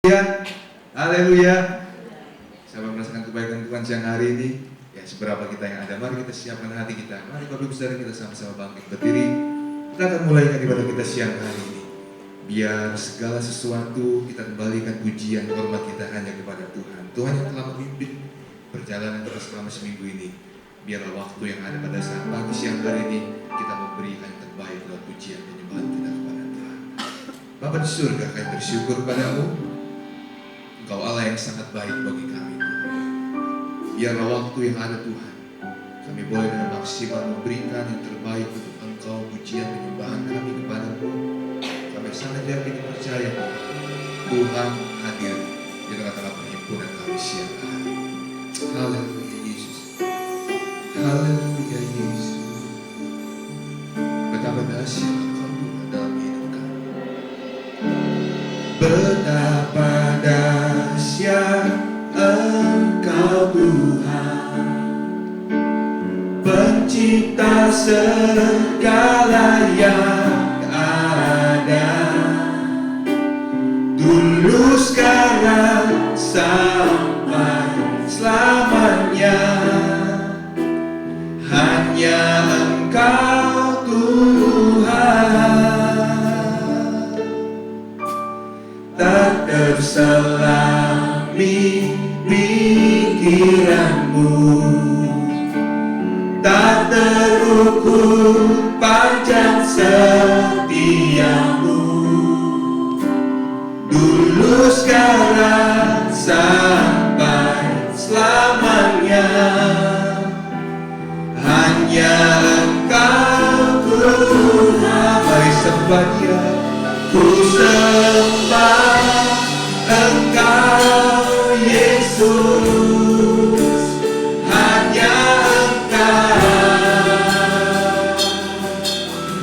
Ya, haleluya. Saya merasakan kebaikan Tuhan siang hari ini. Ya, seberapa kita yang ada, mari kita siapkan hati kita. Mari Bapak Ibu Saudara kita sama-sama bangkit berdiri. Kita akan mulai ibadah kita siang hari ini. Biar segala sesuatu kita kembalikan pujian hormat kita hanya kepada Tuhan. Tuhan yang telah memimpin perjalanan kita selama seminggu ini. Biarlah waktu yang ada pada saat pagi siang hari ini kita memberikan yang terbaik lewat pujian dan penyembahan kita kepada Tuhan. Bapa di surga, kami bersyukur padamu. Engkau Allah yang sangat baik bagi kami, Tuhan. Biarlah waktu yang ada, Tuhan, kami boleh dengan maksimal memberikan yang terbaik untuk Engkau, pujian penyembahan kami kepadamu. Kami sangat yakin percaya Tuhan hadir di tengah-tengah perhimpunan kami siang hari. Haleluya Yesus. Haleluya Yesus. Betapa dahsyat Engkau Tuhan dalam hidup kami. Betapa dahsyat Engkau Tuhan, pencipta segala yang ada, dulu sekarang sampai selamanya. Hanya Engkau Tuhan, tak terselami pikiranmu, tak terukur panjang setiamu, dulu sekarang sampai selamanya. Hanya Engkau Tuhan. Mari sembah Dia. Ku sembah Engkau Yesus, hanya Engkau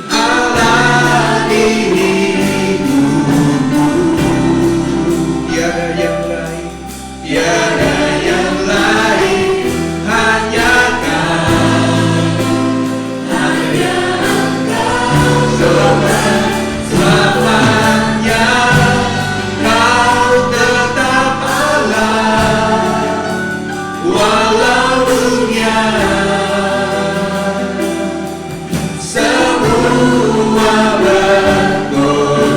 Allah di hidupku. Tiada yang lain, tiada yang lain, hanya selamanya Kau tetap Allah, walau dunia semua bergoncang,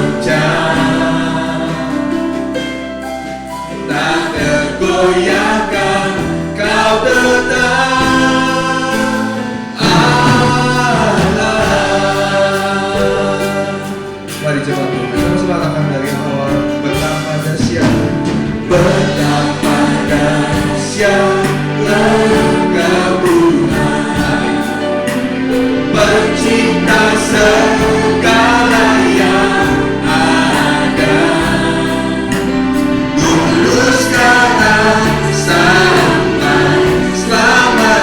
tak tergoyahkan Kau tetap coba kita selamatkan dari awal. Betapa dahsyat, betapa dahsyat Engkau Tuhan, pencipta segala yang ada, dulu sekarang sampai selamanya.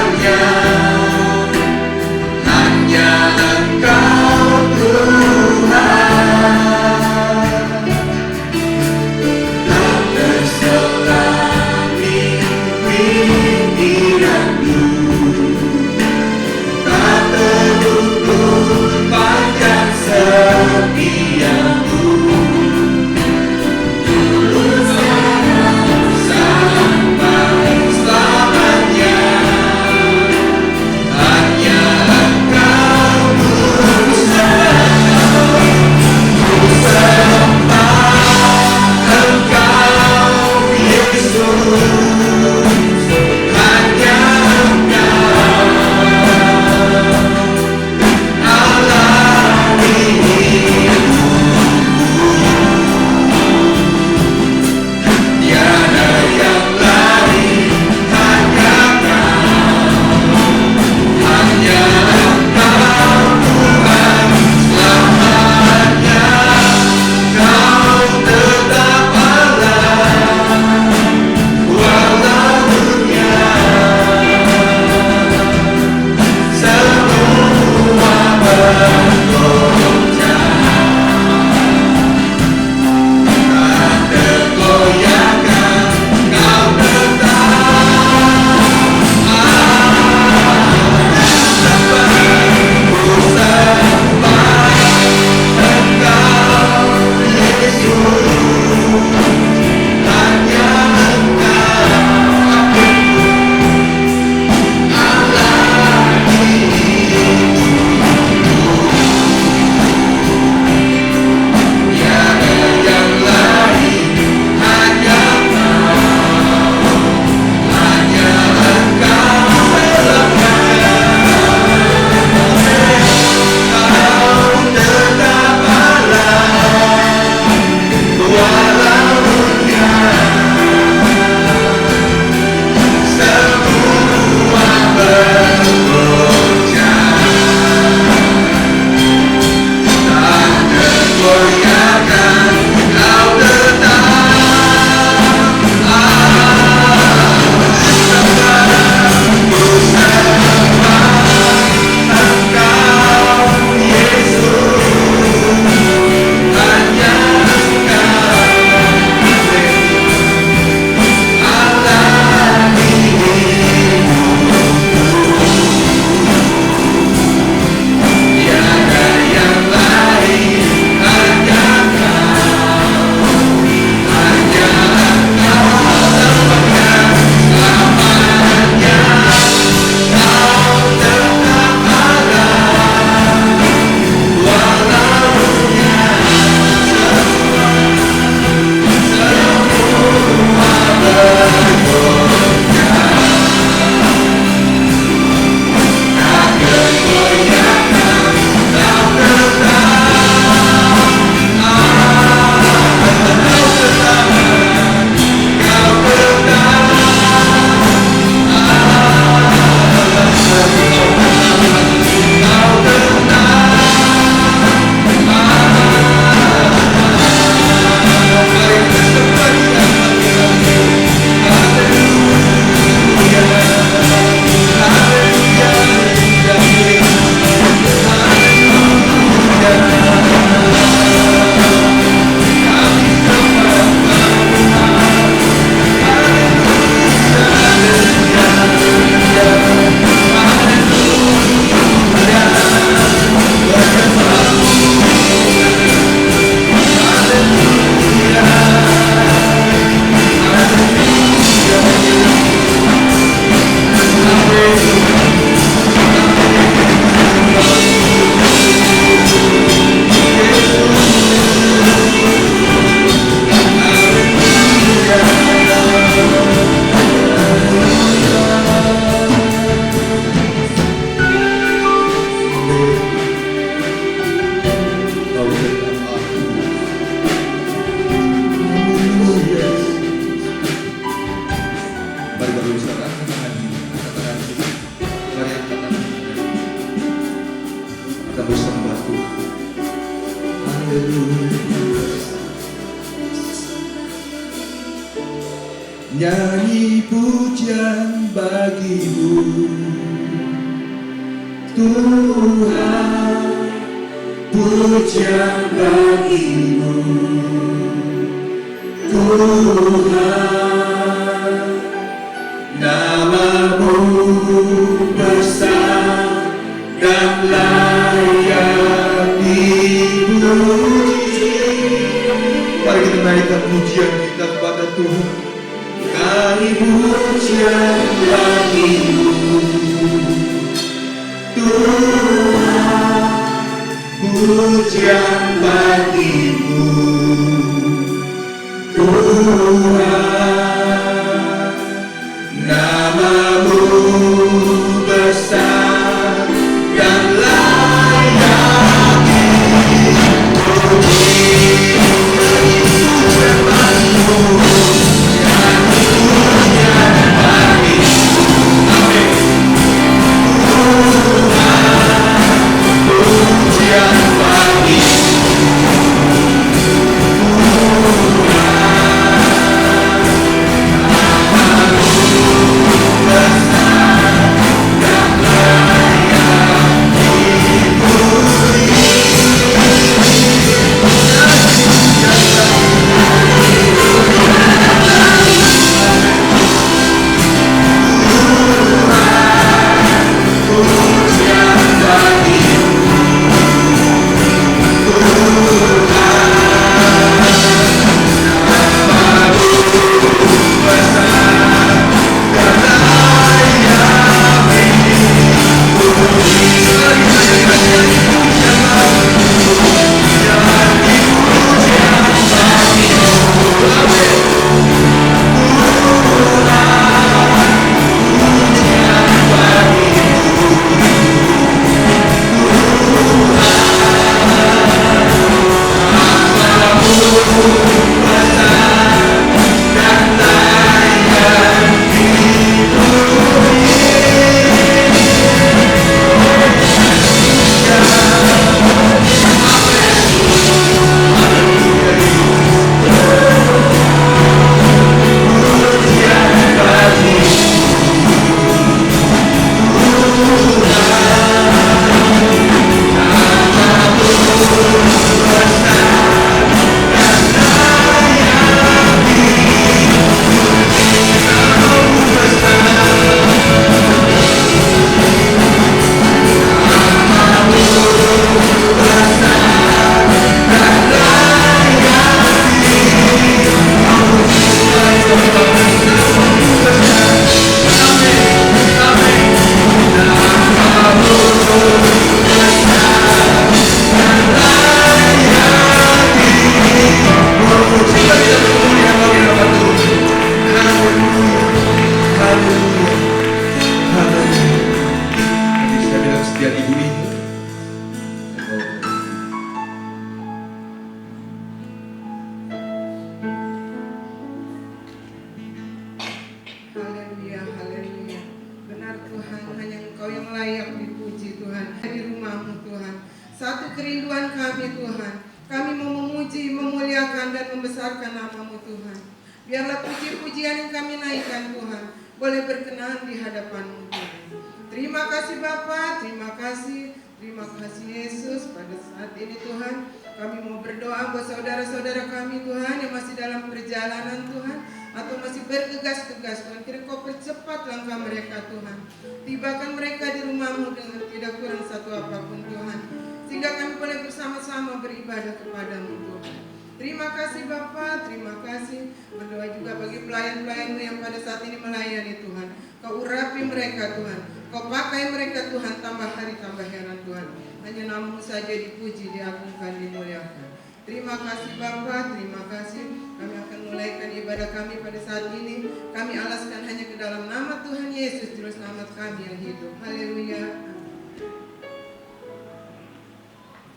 nyanyi pujian bagimu Tuhan, pujian bagimu Tuhan, namamu besar dan layak dipuji. Mari kita naikkan pujian kita kepada Tuhan. Kami pujian bagimu Tuhan, pujian bagimu Tuhan, namamu besar dan layak dipuji. Pujian bagimu, pujian bagimu, amin. Pujian bagimu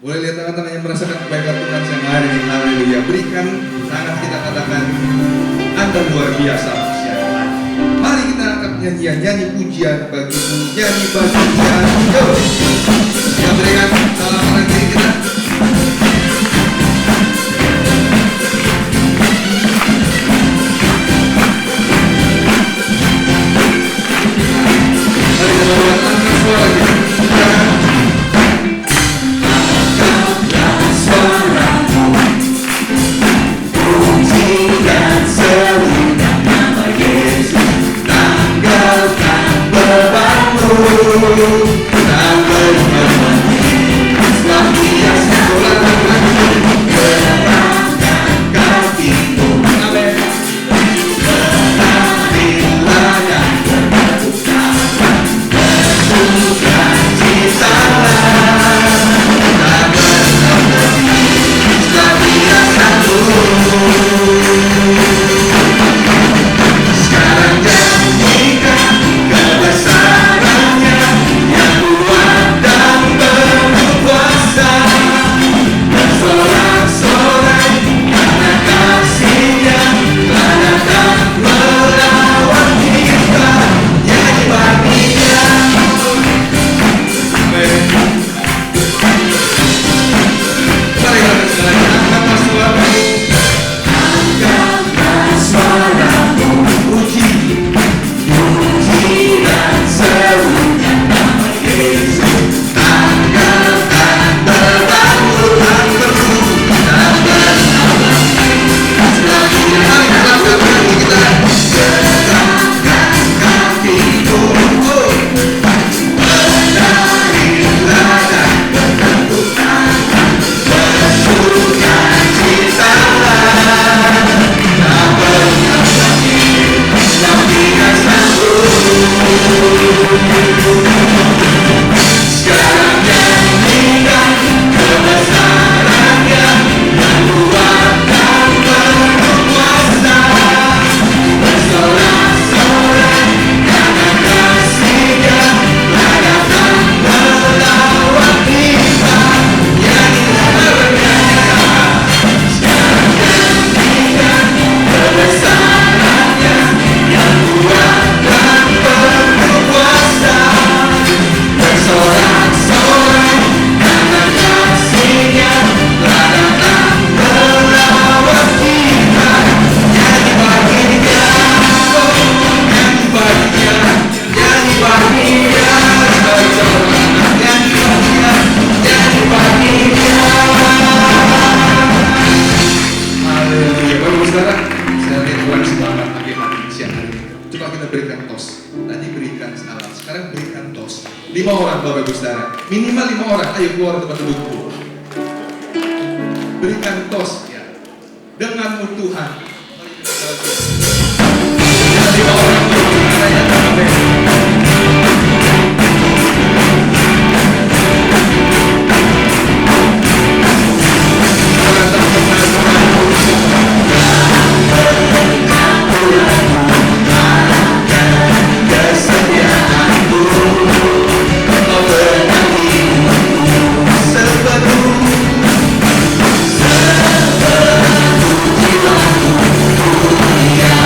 Boleh lihat teman-teman yang merasakan kebaikan Tuhan siang hari ini. Haleluya. Berikan tangan kita, katakan Anda luar biasa siang hari. Mari kita angkat nyanyian, nyanyi pujian bagimu, nyanyi pujian. Yo. Kita berikan salam kanan kiri kita. kita berikan tos. Tadi berikan salam, sekarang berikan tos. 5 orang Bapak Ibu Saudara, minimal 5 orang. Ayo keluar tempat dudukku. Berikan tos ya. Denganmu Tuhan. Mari kita salam. Ya, 5 orang katanya sampai. Yeah.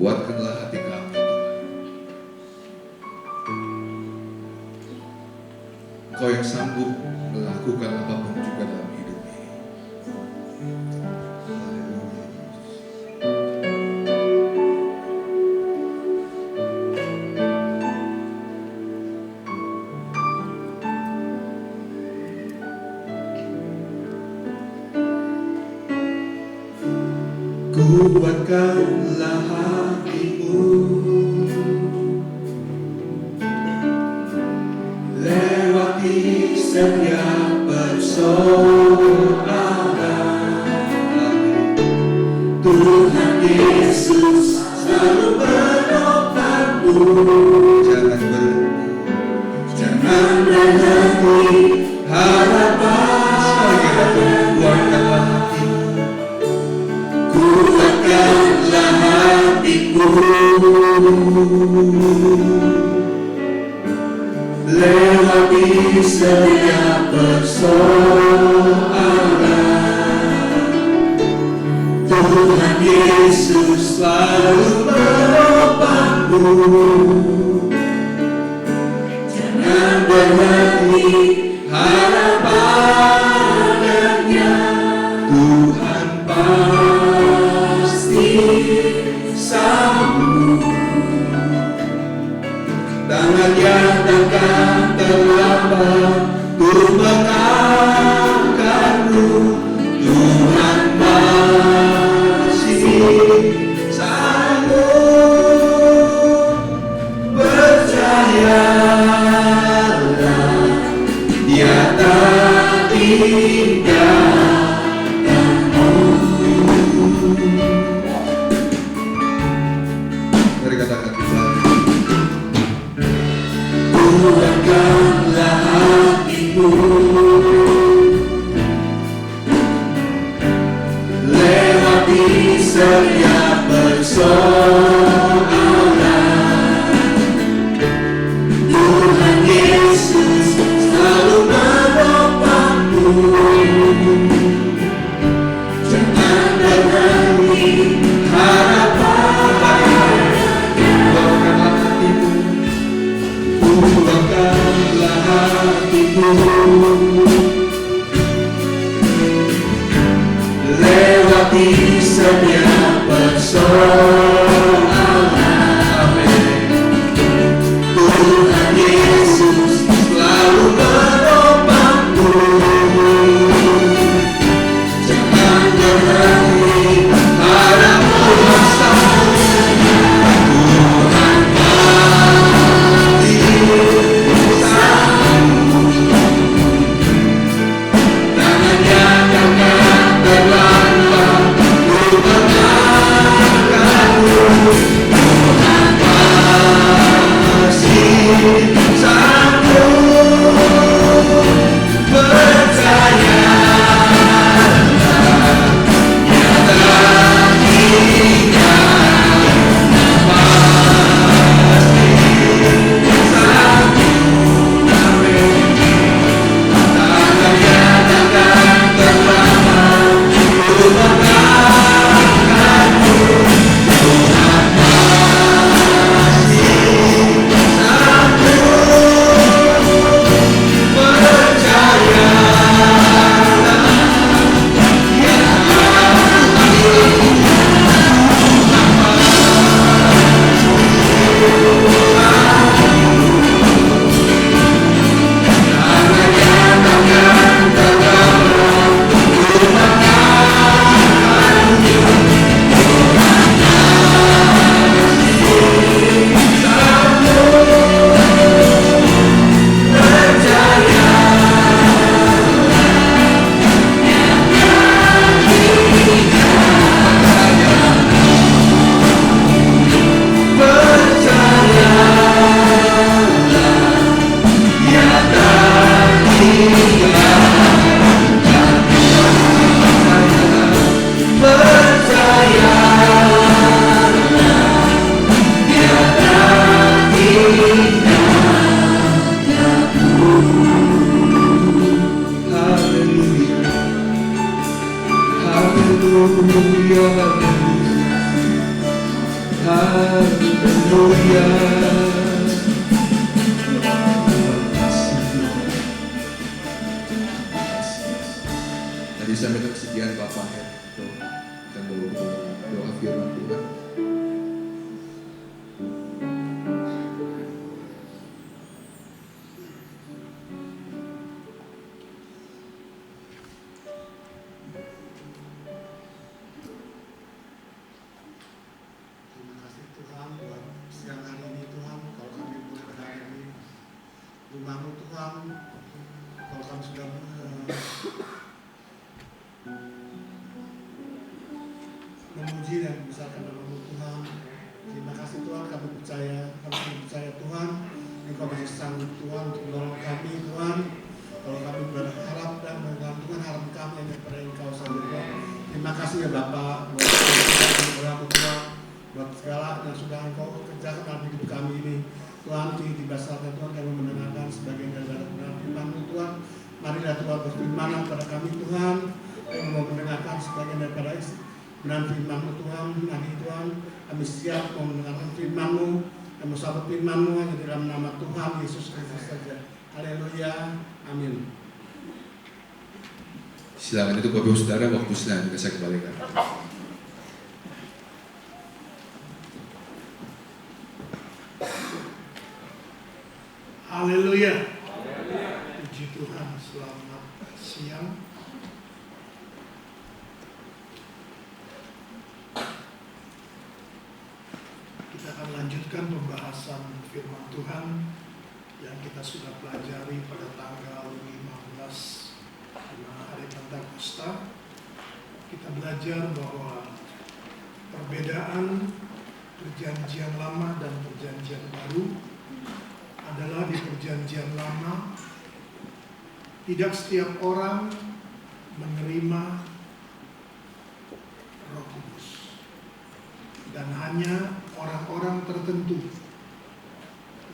Kuatkanlah hati kami Tuhan. Engkau yang sanggup melakukan apapun juga dalam hidup ini. Haleluya. Kuatkanlah hatimu, lewati setiap persoalan. Tuhan Yesus selalu menopangmu. Jangan berhenti harapan. Kuatkanlah hatimu, lewati setiap persoalan. Tuhan Yesus selalu menopangmu. Jangan berhenti harapannya. Tuhan pasti sanggup. Tangannya takkan terlambat untuk mengangkatmu. Tuhan masih sanggup. Percayalah, Dia tak tinggalkanmu. Mari katakan kembali. Kuatkanlah hatimu, lewati setiap persoalan. Tuhan Yesus selalu menopangmu. Jangan berhenti harapan. Kuatkanlah hatimu, kuatkanlah hatimu, lewati setiap persoalan. Tuhan Yesus selalu menopangmu. Jangan berhenti harapan bersamamu. Tuhan pasti sanggup. Tangannya takkan terlambat untuk mengangkat. Haleluya. Tadi sampai kesediaan Bapak ya, kita mau doa firman Tuhan. Memuji dan membesarkan nama Tuhan. Terima kasih Tuhan, kami percaya Tuhan, Engkau masih sanggup Tuhan untuk menolong kami Tuhan. Kalau kami berharap dan menggantungkan harap kami hanya kepada Engkau saja Tuhan. Terima kasih ya Bapak buat Tuhan, buat segala yang sudah Engkau kerjakan dalam hidup kami ini. Tuhan, di dasarnya Tuhan kami mendengarkan sebagian dari firman-Mu Tuhan. Marilah Tuhan berfirman kepada kami Tuhan, kami mau mendengarkan sebagian daripada benar firman-Mu Tuhan. Hari Tuhan kami siap mau mendengarkan firman-Mu, kami sambut firman-Mu hanya dalam nama Tuhan Yesus Kristus saja. Haleluya, amin. Silakan itu Bapak Saudara, waktu selanjutnya saya kembalikan. Haleluya. Puji Tuhan, selamat siang. Kita akan lanjutkan pembahasan firman Tuhan yang kita sudah pelajari pada tanggal 15 di mana hari Pentakosta. Kita belajar bahwa perbedaan perjanjian lama dan perjanjian baru adalah di perjanjian lama tidak setiap orang menerima Roh Kudus dan hanya orang-orang tertentu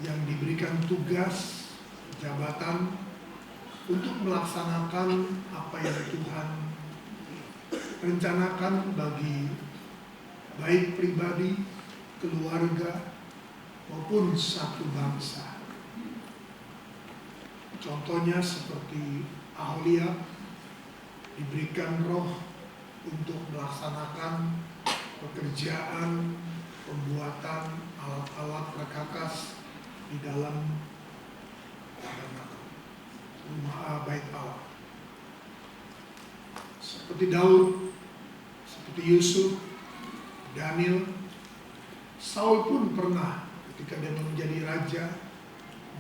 yang diberikan tugas jabatan untuk melaksanakan apa yang Tuhan rencanakan bagi baik pribadi, keluarga maupun satu bangsa. Contohnya seperti Aholiab diberikan roh untuk melaksanakan pekerjaan pembuatan alat-alat perkakas di dalam rumah bait Allah. Seperti Daud, seperti Yusuf, Daniel, Saul pun pernah ketika dia menjadi raja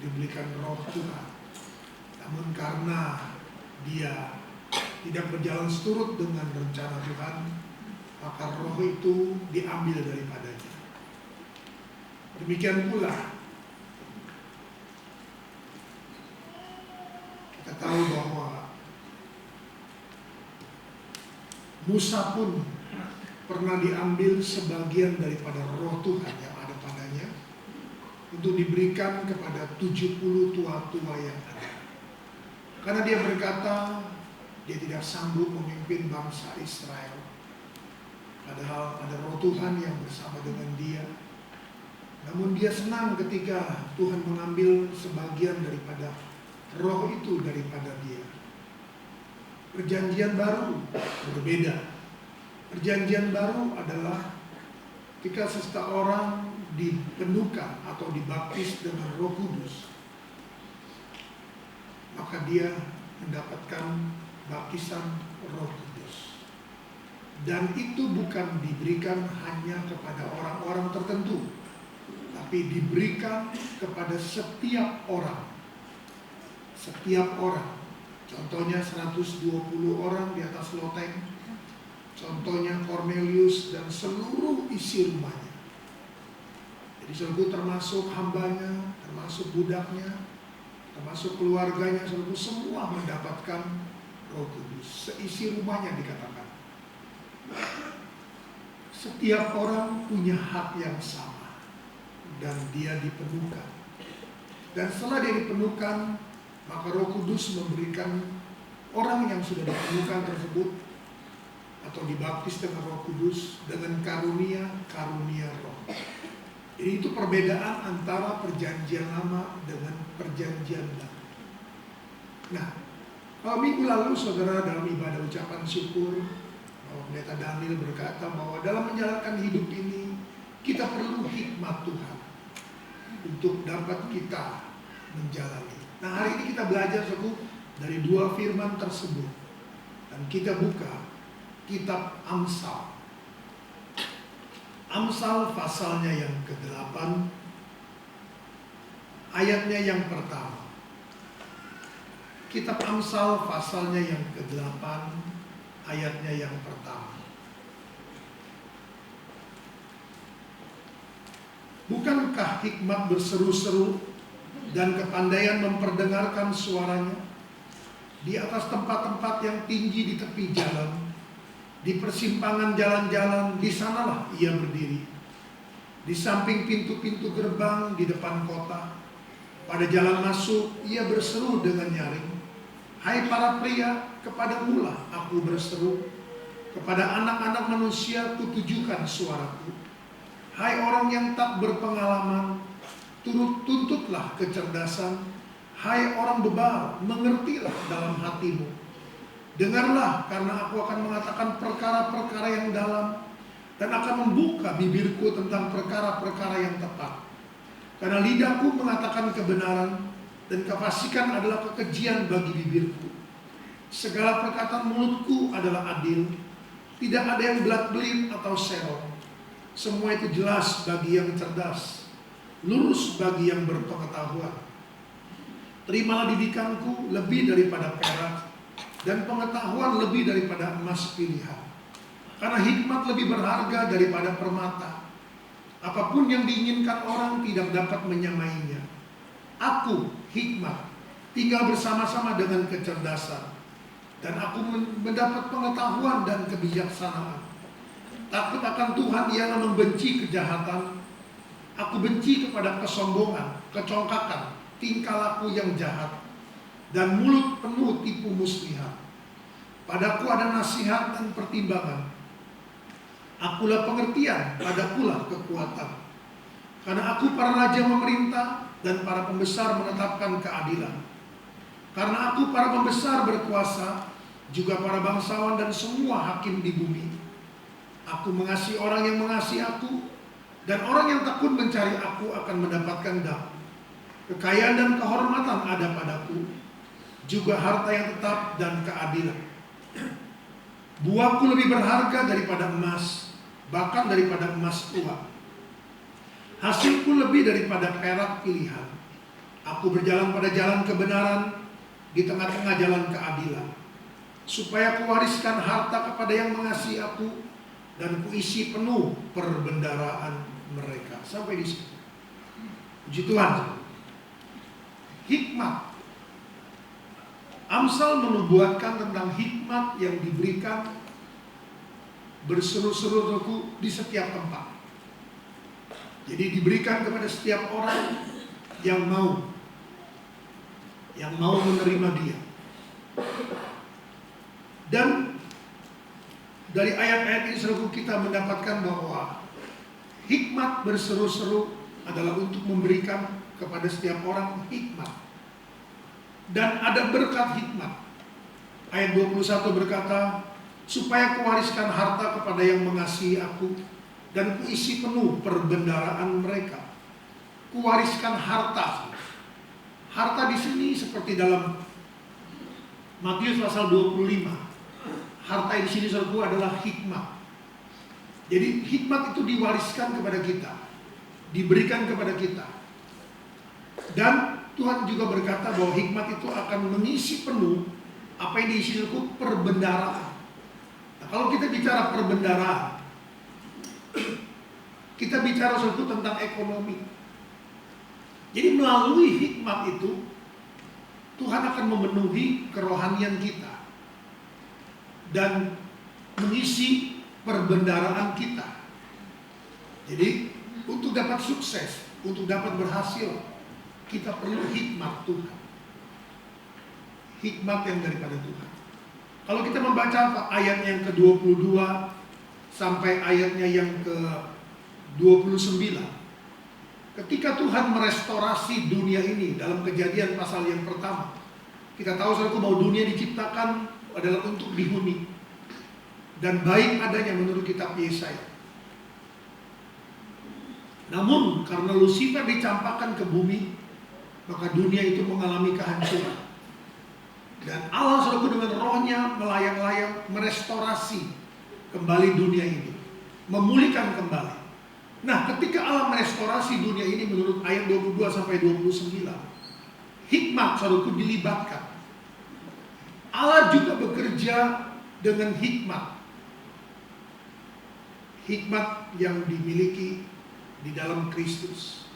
diberikan roh Tuhan. Namun karena dia tidak berjalan seturut dengan rencana Tuhan, maka roh itu diambil daripadanya. Demikian pula kita tahu bahwa Musa pun pernah diambil sebagian daripada roh Tuhan yang ada padanya untuk diberikan kepada 70 tua-tua yang ada. Karena dia berkata dia tidak sanggup memimpin bangsa Israel. Padahal ada roh Tuhan yang bersama dengan dia. Namun dia senang ketika Tuhan mengambil sebagian daripada roh itu daripada dia. Perjanjian baru berbeda. Perjanjian baru adalah ketika seseorang dipenuhkan atau dibaptis dengan Roh Kudus, maka dia mendapatkan baptisan Roh Kudus. Dan itu bukan diberikan hanya kepada orang-orang tertentu, tapi diberikan kepada setiap orang. Setiap orang. Contohnya 120 orang di atas loteng. Contohnya Cornelius dan seluruh isi rumahnya. Jadi saudaraku, termasuk hambanya, termasuk budaknya, termasuk keluarganya, saudaraku, semua mendapatkan Roh Kudus. Seisi rumahnya dikatakan. Setiap orang punya hak yang sama dan dia dipenuhkan. Dan setelah dia dipenuhkan, maka Roh Kudus memberikan orang yang sudah dipenuhkan tersebut atau dibaptis dengan Roh Kudus dengan karunia Roh. Jadi Itu perbedaan antara perjanjian lama dengan perjanjian baru. Nah, kalau minggu lalu saudara dalam ibadah ucapan syukur, Pendeta Daniel berkata bahwa dalam menjalankan hidup ini kita perlu hikmat Tuhan untuk dapat kita menjalani. Nah, hari ini kita belajar dari dua firman tersebut dan kita buka kitab Amsal. Amsal pasalnya yang ke-8, ayatnya yang pertama. Kitab Amsal pasalnya yang ke-8, ayatnya yang pertama. Bukankah hikmat berseru-seru dan kepandaian memperdengarkan suaranya di atas tempat-tempat yang tinggi di tepi jalan? Di persimpangan jalan-jalan, di sanalah ia berdiri. Di samping pintu-pintu gerbang di depan kota, pada jalan masuk ia berseru dengan nyaring. Hai para pria, kepadamulah aku berseru. Kepada anak-anak manusia kutujukan suaraku. Hai orang yang tak berpengalaman, tuntutlah kecerdasan. Hai orang bebal, mengertilah dalam hatimu. Dengarlah, karena aku akan mengatakan perkara-perkara yang dalam dan akan membuka bibirku tentang perkara-perkara yang tepat. Karena lidahku mengatakan kebenaran dan kefasikan adalah kekejian bagi bibirku. Segala perkataan mulutku adalah adil, tidak ada yang belat-belit atau serong. Semua itu jelas bagi yang cerdas, lurus bagi yang berpengetahuan. Terimalah didikanku lebih daripada perak, dan pengetahuan lebih daripada emas pilihan. Karena hikmat lebih berharga daripada permata. Apapun yang diinginkan orang tidak dapat menyamainya. Aku, hikmat, tinggal bersama-sama dengan kecerdasan. Dan aku mendapat pengetahuan dan kebijaksanaan. Takut akan Tuhan ialah membenci kejahatan. Aku benci kepada kesombongan, kecongkakan, tingkah laku yang jahat, dan mulut penuh tipu muslihat. Padaku ada nasihat dan pertimbangan. Akulah pengertian, padakulah kekuatan. Karena aku para raja memerintah dan para pembesar menetapkan keadilan. Karena aku para pembesar berkuasa, juga para bangsawan dan semua hakim di bumi. Aku mengasihi orang yang mengasihi aku, dan orang yang takut mencari aku akan mendapatkan damai. Kekayaan dan kehormatan ada padaku, juga harta yang tetap dan keadilan. Buahku lebih berharga daripada emas, bahkan daripada emas tua. Hasilku lebih daripada perak pilihan. Aku berjalan pada jalan kebenaran, di tengah-tengah jalan keadilan, supaya kuwariskan harta kepada yang mengasihi aku, dan kuisi penuh perbendaraan mereka. Sampai di sini. Puji Tuhan. Hikmat. Amsal menubuatkan tentang hikmat yang diberikan berseru-seru di setiap tempat. Jadi diberikan kepada setiap orang yang mau menerima dia. Dan dari ayat-ayat ini saudaraku kita mendapatkan bahwa hikmat berseru-seru adalah untuk memberikan kepada setiap orang hikmat. Dan ada berkat hikmat. Ayat 21 berkata, supaya kuwariskan harta kepada yang mengasihi aku, dan kuisi penuh perbendaraan mereka. Kuwariskan harta. Harta di sini seperti dalam Matius pasal 25. Harta di sini saudaraku adalah hikmat. Jadi hikmat itu diwariskan kepada kita, diberikan kepada kita. Dan Tuhan juga berkata bahwa hikmat itu akan mengisi penuh apa yang diisi itu perbendaraan. Nah, kalau kita bicara perbendaraan, kita bicara suatu tentang ekonomi. Jadi melalui hikmat itu Tuhan akan memenuhi kerohanian kita dan mengisi perbendaraan kita. Jadi untuk dapat sukses, untuk dapat berhasil, kita perlu hikmat Tuhan. Hikmat yang daripada Tuhan. Kalau kita membaca ayat yang ke-22 sampai ayatnya yang ke-29, ketika Tuhan merestorasi dunia ini dalam Kejadian pasal yang pertama, kita tahu saudaraku bahwa dunia diciptakan adalah untuk dihuni dan baik adanya menurut kitab Yesaya. Namun karena Lucifer dicampakkan ke bumi, maka dunia itu mengalami kehancuran. Dan Allah saudaraku dengan rohnya melayang-layang merestorasi kembali dunia ini, memulihkan kembali. Nah, ketika Allah merestorasi dunia ini menurut ayat 22 sampai 29, hikmat saudaraku dilibatkan. Allah juga bekerja dengan hikmat. Hikmat yang dimiliki di dalam Kristus.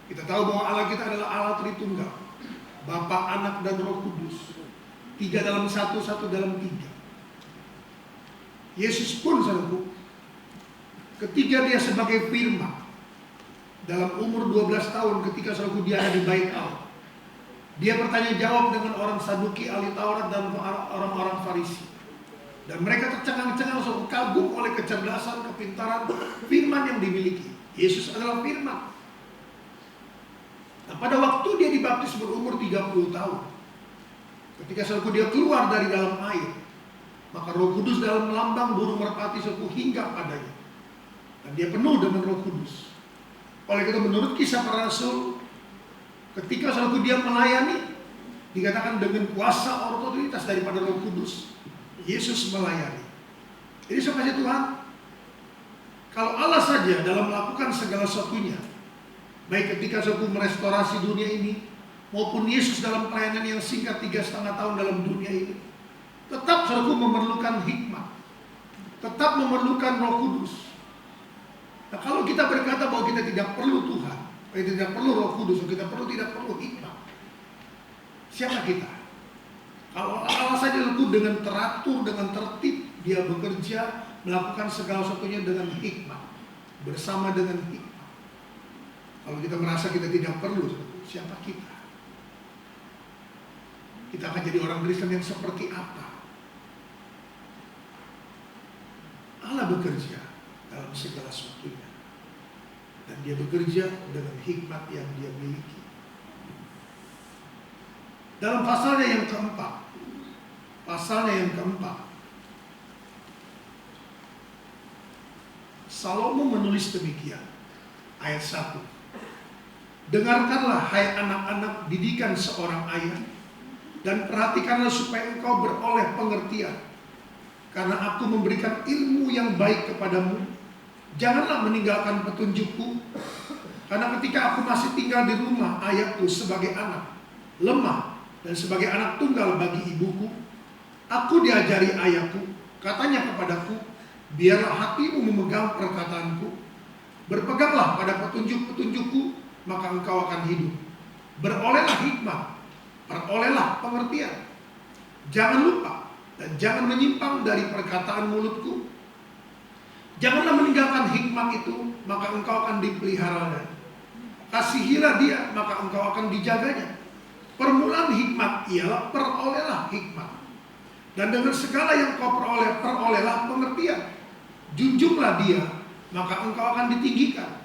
Kita tahu bahwa Allah kita adalah Allah Tritunggal, Bapa, Anak, dan Roh Kudus. 3 dalam 1, 1 dalam 3. Yesus pun saudaraku, ketika dia sebagai firman dalam umur 12 tahun, ketika saudaraku dia ada di bait Allah, dia bertanya jawab dengan orang Saduki, ahli Taurat, dan orang-orang Farisi. Dan mereka tercengang-cengang, saudaraku, kagum oleh kecerdasan, kepintaran firman yang dimiliki. Yesus adalah firman. Nah, pada waktu dia dibaptis berumur 30 tahun, ketika saudaraku dia keluar dari dalam air, maka Roh Kudus dalam lambang burung merpati saudaraku hinggap padanya. Dan dia penuh dengan Roh Kudus. Oleh itu menurut Kisah Para Rasul, ketika saudaraku dia melayani, dikatakan dengan kuasa otoritas daripada Roh Kudus, Yesus melayani. Jadi sekasih Tuhan, kalau Allah saja dalam melakukan segala sesuatunya, baik ketika saudaraku merestorasi dunia ini, maupun Yesus dalam pelayanan yang singkat 3,5 tahun dalam dunia ini, tetap saudaraku memerlukan hikmat, tetap memerlukan Roh Kudus. Nah, kalau kita berkata bahwa kita tidak perlu Tuhan, kita tidak perlu Roh Kudus, kita tidak perlu hikmat, siapa kita? Kalau Allah saja saudaraku dengan teratur, dengan tertib, dia bekerja, melakukan segala sesuatunya dengan hikmat, bersama dengan hikmat. Kalau kita merasa kita tidak perlu, siapa kita? Kita akan jadi orang Kristen yang seperti apa? Allah bekerja dalam segala sesuatunya, dan dia bekerja dengan hikmat yang dia miliki. Dalam pasalnya yang keempat, Salomo menulis demikian, ayat 1. Dengarkanlah hai anak-anak didikan seorang ayah, dan perhatikanlah supaya engkau beroleh pengertian. Karena aku memberikan ilmu yang baik kepadamu, janganlah meninggalkan petunjukku. Karena ketika aku masih tinggal di rumah ayahku sebagai anak, lemah, dan sebagai anak tunggal bagi ibuku, aku diajari ayahku, katanya kepadaku, biarlah hatimu memegang perkataanku, berpeganglah pada petunjuk-petunjukku, maka engkau akan hidup. Berolehlah hikmat, perolehlah pengertian. Jangan lupa dan jangan menyimpang dari perkataan mulutku. Janganlah meninggalkan hikmat itu, maka engkau akan dipeliharanya. Kasihilah dia, maka engkau akan dijaganya. Permulaan hikmat ialah perolehlah hikmat. Dan dengan segala yang kau peroleh, perolehlah pengertian. Junjunglah dia, maka engkau akan ditinggikan.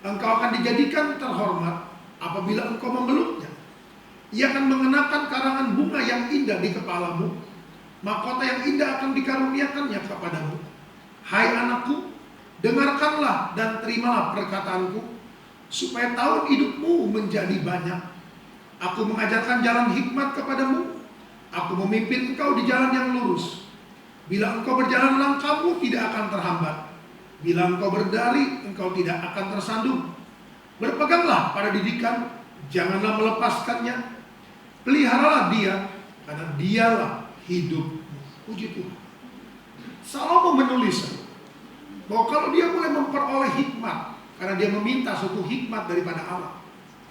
Engkau akan dijadikan terhormat apabila engkau memeluknya. Ia akan mengenakan karangan bunga yang indah di kepalamu, mahkota yang indah akan dikaruniakannya kepadamu. Hai anakku, dengarkanlah dan terimalah perkataanku, supaya tahun hidupmu menjadi banyak. Aku mengajarkan jalan hikmat kepadamu, aku memimpin engkau di jalan yang lurus. Bila engkau berjalan langkahmu tidak akan terhambat. Bila engkau berdari, engkau tidak akan tersandung. Berpeganglah pada didikan, janganlah melepaskannya. Peliharalah dia, karena dialah hidupmu. Puji Tuhan. Salomo menulis bahwa kalau dia boleh memperoleh hikmat, karena dia meminta suatu hikmat daripada Allah.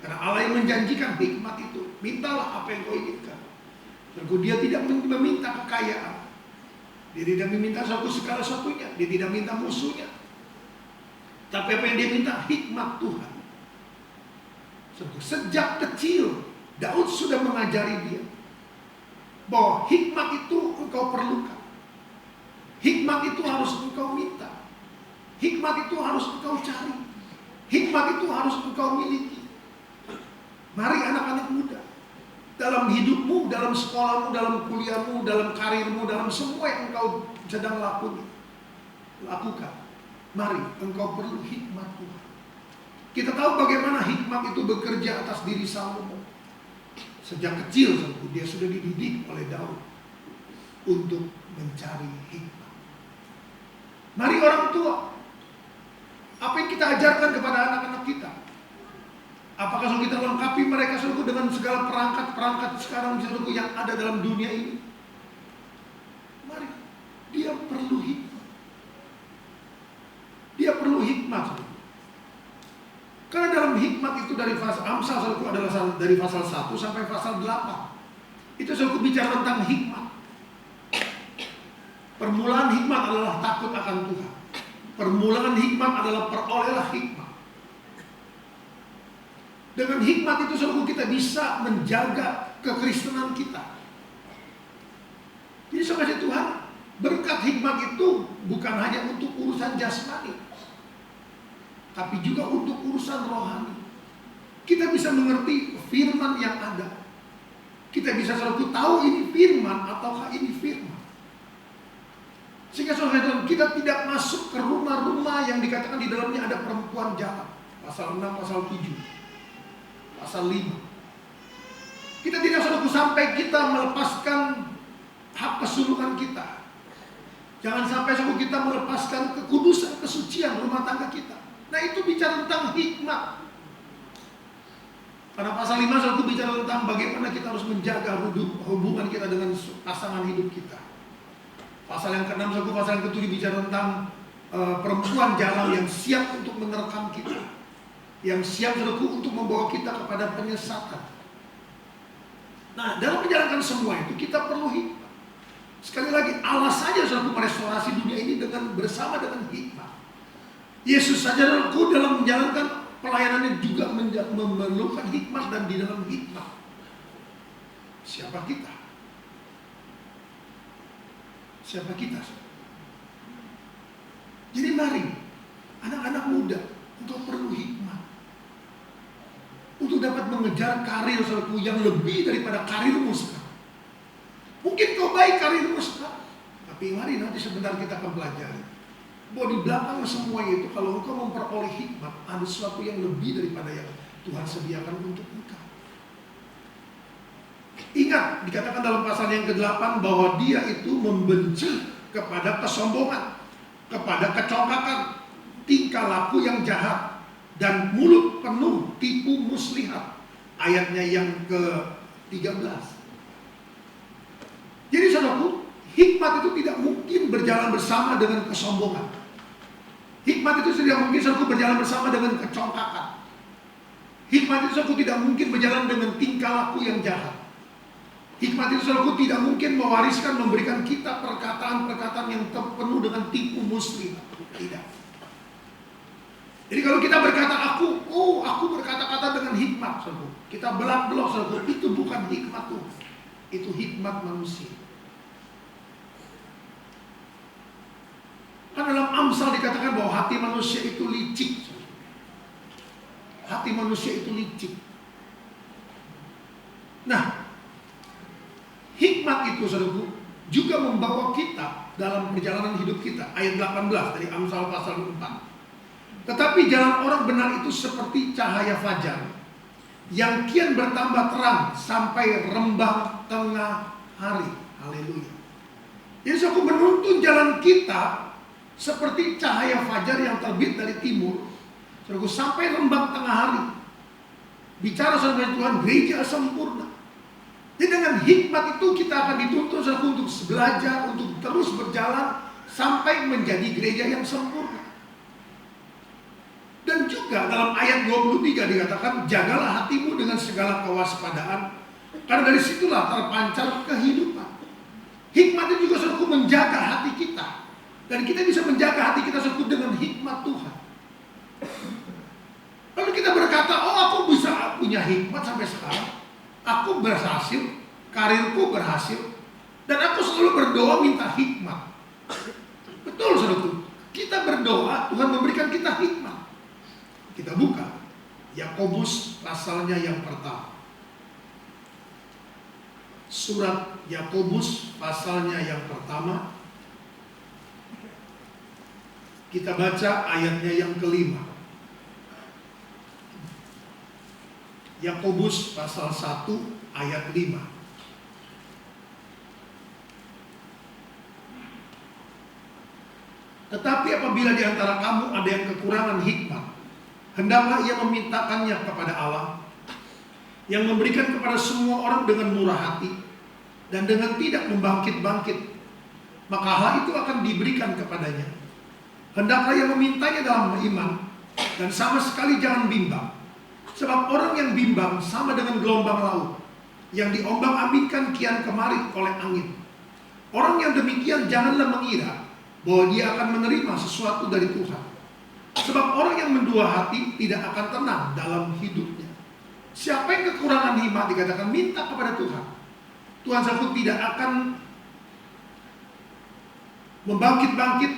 Karena Allah yang menjanjikan hikmat itu. Mintalah apa yang kau inginkan. Dan dia tidak meminta kekayaan. Dia tidak meminta suatu segala sesuatunya. Dia tidak minta musuhnya. Tapi apa yang dia minta? Hikmat Tuhan. Sejak kecil Daud sudah mengajari dia bahwa hikmat itu engkau perlukan. Hikmat itu harus engkau minta. Hikmat itu harus engkau cari. Hikmat hikmat itu harus engkau miliki. Mari anak-anak muda, dalam hidupmu, dalam sekolahmu, dalam kuliahmu, dalam karirmu, dalam semua yang engkau sedang lakukan, mari engkau perlu hikmat Tuhan. Kita tahu bagaimana hikmat itu bekerja atas diri Salomo. Sejak kecil dia sudah dididik oleh Daud untuk mencari hikmat. Mari orang tua, apa yang kita ajarkan kepada anak-anak kita? Apakah sudah kita lengkapi mereka saudaraku dengan segala perangkat-perangkat sekarang saudaraku yang ada dalam dunia ini? Mari, dia perlu hikmat. Dia perlu hikmat saudaraku. Karena dalam hikmat itu dari Amsal saudaraku adalah dari pasal 1 sampai pasal 8. Itu saudaraku bicara tentang hikmat. Permulaan hikmat adalah takut akan Tuhan. Permulaan hikmat adalah perolehlah hikmat. Dengan hikmat itu saudaraku kita bisa menjaga kekristenan kita. Jadi saudara Tuhan, berkat hikmat itu bukan hanya untuk urusan jasmani, tapi juga untuk urusan rohani. Kita bisa mengerti firman yang ada. Kita bisa saudaraku tahu ini firman ataukah ini firman. Sehingga saudara kita tidak masuk ke rumah-rumah yang dikatakan di dalamnya ada perempuan jahat. Pasal 6, pasal 7. Pasal 5. Kita tidak saudaraku sampai kita melepaskan hak kesulungan kita. Jangan sampai saudaraku kita melepaskan kekudusan, kesucian rumah tangga kita. Nah itu bicara tentang hikmat. Karena pasal 5 saudaraku bicara tentang bagaimana kita harus menjaga hubungan kita dengan pasangan hidup kita. Pasal yang ke-6 saudaraku, pasal yang ke-7 bicara tentang perempuan jalan yang siap untuk menerkam kita, yang siap saudaraku untuk membawa kita kepada penyesatan. Nah, dalam menjalankan semua itu kita perlu hikmat. Sekali lagi, Allah saja saudaraku merestorasi dunia ini bersama dengan hikmat. Yesus saja saudaraku dalam menjalankan pelayanannya juga memerlukan hikmat, dan di dalam hikmat siapa kita? Siapa kita? Jadi mari anak-anak muda, engkau perlu hikmat untuk dapat mengejar karir saudaraku yang lebih daripada karirmu sekarang. Mungkin kau baik karirmu sekarang, tapi mari nanti sebentar kita akan pelajari bahwa di belakang semua itu, kalau engkau memperoleh hikmat, ada sesuatu yang lebih daripada yang Tuhan sediakan untuk engkau. Ingat, dikatakan dalam pasal yang ke-8 bahwa dia itu membenci kepada kesombongan, kepada kecongkakan, tingkah laku yang jahat, dan mulut penuh tipu muslihat. Ayatnya yang ke-13. Jadi saudaraku, hikmat itu tidak mungkin berjalan bersama dengan kesombongan. Hikmat itu tidak mungkin saudaraku berjalan bersama dengan kecongkakan. Hikmat itu saudaraku tidak mungkin berjalan dengan tingkah laku yang jahat. Hikmat itu saudaraku tidak mungkin mewariskan, memberikan kita perkataan-perkataan yang penuh dengan tipu muslihat. Tidak. Jadi kalau kita berkata aku berkata-kata dengan hikmat, saudaraku, kita belak-belok saudaraku, itu bukan hikmat Tuhan. Itu hikmat manusia. Kan dalam Amsal dikatakan bahwa hati manusia itu licik. Hati manusia itu licik. Nah, hikmat itu saudaraku juga membawa kita dalam perjalanan hidup kita. Ayat 18 dari Amsal pasal 4. Tetapi jalan orang benar itu seperti cahaya fajar yang kian bertambah terang sampai rembang tengah hari. Haleluya. Jadi aku menuntun jalan kita seperti cahaya fajar yang terbit dari timur, saudaraku, sampai rembang tengah hari. Bicara saudara Tuhan, gereja sempurna. Jadi dengan hikmat itu kita akan dituntun saudaraku untuk belajar, untuk terus berjalan sampai menjadi gereja yang sempurna. Dan juga dalam ayat 23 dikatakan, jagalah hatimu dengan segala kewaspadaan, karena dari situlah terpancar kehidupan. Hikmat itu juga saudaraku menjaga hati kita. Dan kita bisa menjaga hati kita saudaraku dengan hikmat Tuhan. Lalu kita berkata, aku bisa punya hikmat sampai sekarang. Aku berhasil, karirku berhasil, dan aku selalu berdoa minta hikmat. Betul saudaraku, kita berdoa, Tuhan memberikan kita hikmat. Kita buka Yakobus pasalnya yang pertama. Surat Yakobus pasalnya yang pertama. Kita baca ayatnya yang kelima. Yakobus pasal 1 ayat 5. Tetapi apabila di antara kamu ada yang kekurangan hikmat, hendaklah ia memintakannya kepada Allah, yang memberikan kepada semua orang dengan murah hati dan dengan tidak membangkit-bangkit, maka hal itu akan diberikan kepadanya. Hendaklah ia memintanya dalam iman dan sama sekali jangan bimbang. Sebab orang yang bimbang sama dengan gelombang laut yang diombang-ambingkan kian kemari oleh angin. Orang yang demikian janganlah mengira bahwa dia akan menerima sesuatu dari Tuhan. Sebab orang yang mendua hati tidak akan tenang dalam hidupnya. Siapa yang kekurangan hikmat dikatakan minta kepada Tuhan. Tuhan satu tidak akan membangkit-bangkit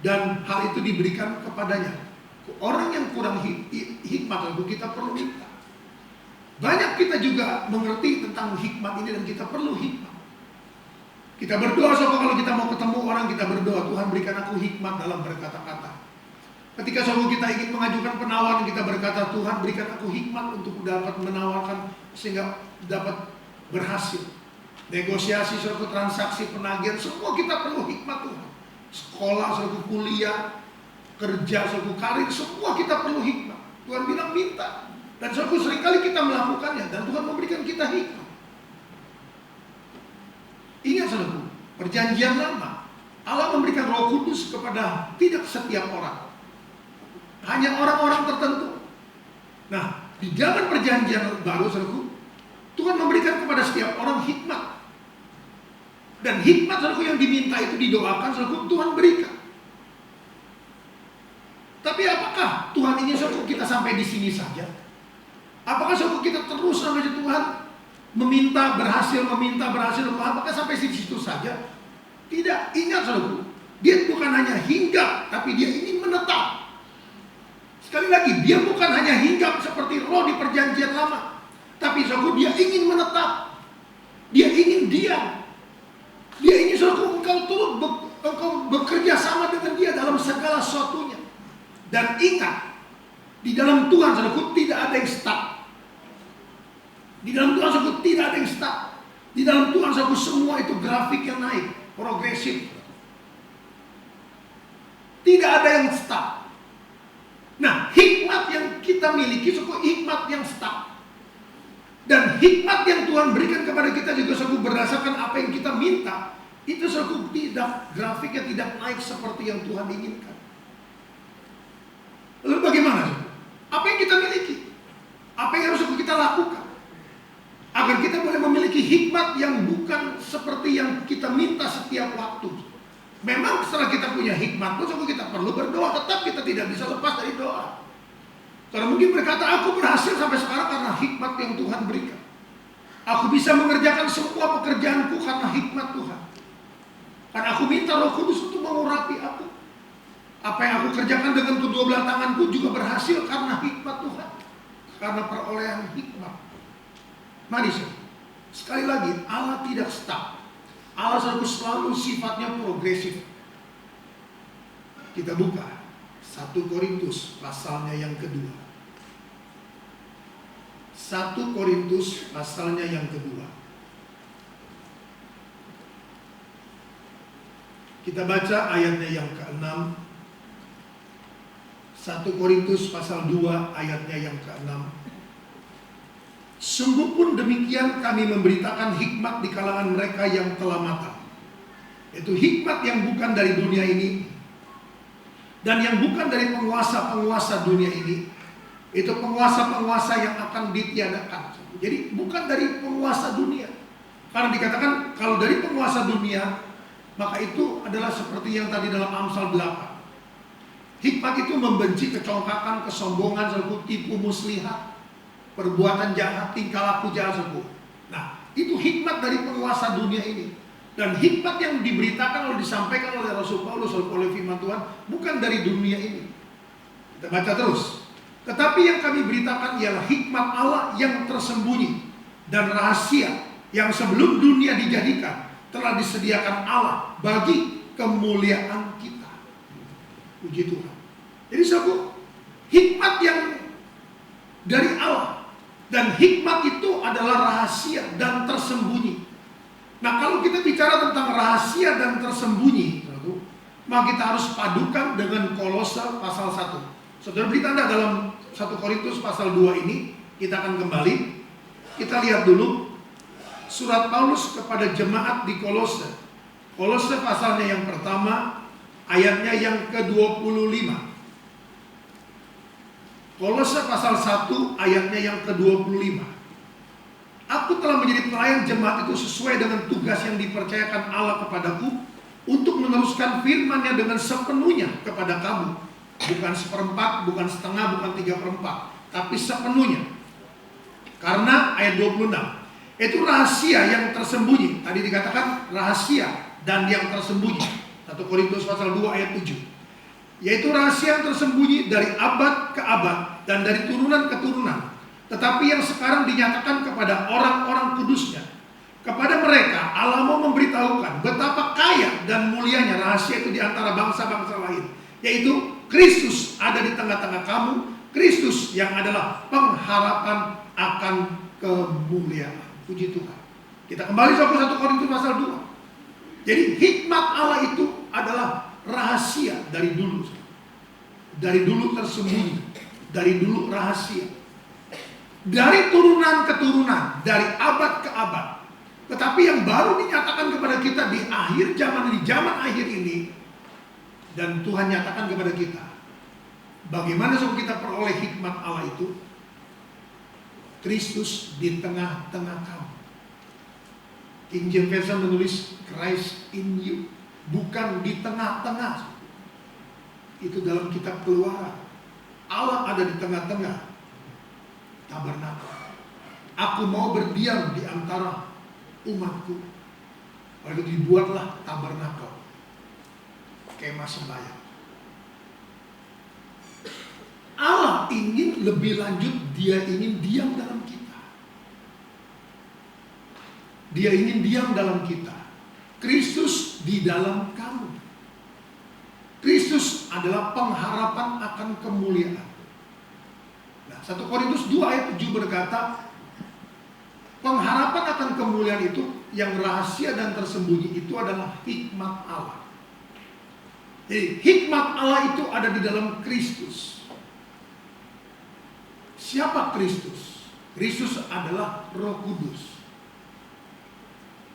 dan hal itu diberikan kepadanya. Orang yang kurang hikmat lalu kita perlu minta. Banyak kita juga mengerti tentang hikmat ini dan kita perlu hikmat. Kita berdoa, kalau kita mau ketemu orang kita berdoa, Tuhan berikan aku hikmat dalam berkata-kata. Ketika kita ingin mengajukan penawaran, kita berkata, Tuhan berikan aku hikmat untuk dapat menawarkan sehingga dapat berhasil. Negosiasi, transaksi, penagihan, semua kita perlu hikmat Tuhan. Sekolah, kuliah, kerja, karir, semua kita perlu hikmat. Tuhan bilang minta. Dan seringkali kita melakukannya dan Tuhan memberikan kita hikmat. Ingat saudaraku, perjanjian lama Allah memberikan Roh Kudus kepada tidak setiap orang, hanya orang-orang tertentu. Nah, di zaman perjanjian baru saudaraku, Tuhan memberikan kepada setiap orang hikmat. Dan hikmat saudaraku yang diminta itu didoakan saudaraku, Tuhan berikan. Tapi apakah Tuhan ingin saudaraku kita sampai di sini saja? Apakah saudaraku kita terus sampai Tuhan meminta berhasil, apakah sampai situ saja? Tidak, ingat saudaraku, dia bukan hanya hinggap, tapi dia ingin menetap. Sekali lagi, dia bukan hanya hinggap seperti roh di perjanjian lama, tapi saudaraku dia ingin menetap. Dia ingin diam. Dia ingin saudaraku engkau bekerja sama dengan dia dalam segala sesuatunya. Dan ingat, di dalam Tuhan saudaraku tidak ada yang stuck. Di dalam Tuhan saudaraku tidak ada yang stuck. Di dalam Tuhan saudaraku semua itu grafik yang naik, progresif. Tidak ada yang stuck. Nah, hikmat yang kita miliki saudaraku hikmat yang stuck. Dan hikmat yang Tuhan berikan kepada kita juga saudaraku berdasarkan apa yang kita minta. Itu saudaraku tidak, grafiknya tidak naik seperti yang Tuhan inginkan. Lalu bagaimana? Apa yang kita miliki? Apa yang harus kita lakukan? Agar kita boleh memiliki hikmat yang bukan seperti yang kita minta setiap waktu. Memang setelah kita punya hikmat pun kita perlu berdoa. Tetap kita tidak bisa lepas dari doa. Karena mungkin berkata, aku berhasil sampai sekarang karena hikmat yang Tuhan berikan. Aku bisa mengerjakan semua pekerjaanku karena hikmat Tuhan. Karena aku minta Roh Kudus untuk mengurapi aku. Apa yang aku kerjakan dengan kedua belah tanganku juga berhasil karena hikmat Tuhan. Karena perolehan hikmat. Mari sekali lagi, Allah tidak stuck. Allah selalu sifatnya progresif. Kita buka 1 Korintus pasalnya yang kedua. 1 Korintus pasalnya yang kedua. Kita baca ayatnya yang ke-6. 1 Korintus pasal 2 ayatnya yang ke-6. Sungguh pun demikian kami memberitakan hikmat di kalangan mereka yang telah matang. Itu hikmat yang bukan dari dunia ini dan yang bukan dari penguasa-penguasa dunia ini. Itu penguasa-penguasa yang akan ditiadakan. Jadi bukan dari penguasa dunia. Karena dikatakan kalau dari penguasa dunia, maka itu adalah seperti yang tadi dalam Amsal 8. Hikmat itu membenci kecongkakan, kesombongan, tipu muslihat, perbuatan jahat, tingkah laku jahat. Nah, itu hikmat dari penguasa dunia ini. Dan hikmat yang diberitakan oleh disampaikan oleh Rasul Paulus oleh firman Tuhan bukan dari dunia ini. Kita baca terus. Tetapi yang kami beritakan ialah hikmat Allah yang tersembunyi dan rahasia yang sebelum dunia dijadikan telah disediakan Allah bagi kemuliaan kita. Puji Tuhan. Jadi saudara, hikmat yang dari Allah, dan hikmat itu adalah rahasia dan tersembunyi. Nah, kalau kita bicara tentang rahasia dan tersembunyi, maka kita harus padukan dengan Kolose pasal 1. Saudara beri tanda dalam 1 Korintus pasal 2 ini, kita akan kembali. Kita lihat dulu surat Paulus kepada jemaat di Kolose. Kolose pasalnya yang pertama, ayatnya yang ke-25. Kolose pasal 1 ayatnya yang ke-25. Aku telah menjadi pelayan jemaat itu sesuai dengan tugas yang dipercayakan Allah kepadaku untuk meneruskan firman-Nya dengan sepenuhnya kepada kamu. Bukan seperempat, bukan setengah, bukan 3/4, tapi sepenuhnya. Karena ayat 26, itu rahasia yang tersembunyi. Tadi dikatakan rahasia dan yang tersembunyi. 1 Korintus pasal 2 ayat 7. Yaitu rahasia yang tersembunyi dari abad ke abad dan dari turunan ke turunan. Tetapi yang sekarang dinyatakan kepada orang-orang kudusnya. Kepada mereka Allah mau memberitahukan betapa kaya dan mulianya rahasia itu di antara bangsa-bangsa lain. Yaitu Kristus ada di tengah-tengah kamu. Kristus yang adalah pengharapan akan kemuliaan. Puji Tuhan. Kita kembali ke 1 Korintus pasal 2. Jadi hikmat Allah itu adalah rahasia dari dulu. Dari dulu tersembunyi. Dari dulu rahasia. Dari turunan ke turunan. Dari abad ke abad. Tetapi yang baru dinyatakan kepada kita di akhir zaman, di zaman akhir ini. Dan Tuhan nyatakan kepada kita. Bagaimana supaya kita peroleh hikmat Allah itu? Kristus di tengah-tengah kamu. King James Version menulis Christ in you. Bukan di tengah-tengah. Itu dalam kitab Keluaran. Allah ada di tengah-tengah tabernakel. Aku mau berdiam di antara umatku. Lalu dibuatlah tabernakel, kemah sembahyang. Allah ingin lebih lanjut, Dia ingin diam dalam kita. Dia ingin diam dalam kita. Kristus di dalam kamu. Kristus adalah pengharapan akan kemuliaan. Nah, 1 Korintus 2 ayat 7 berkata, pengharapan akan kemuliaan itu yang rahasia dan tersembunyi itu adalah hikmat Allah. Jadi hikmat Allah itu ada di dalam Kristus. Siapa Kristus? Kristus adalah Roh Kudus.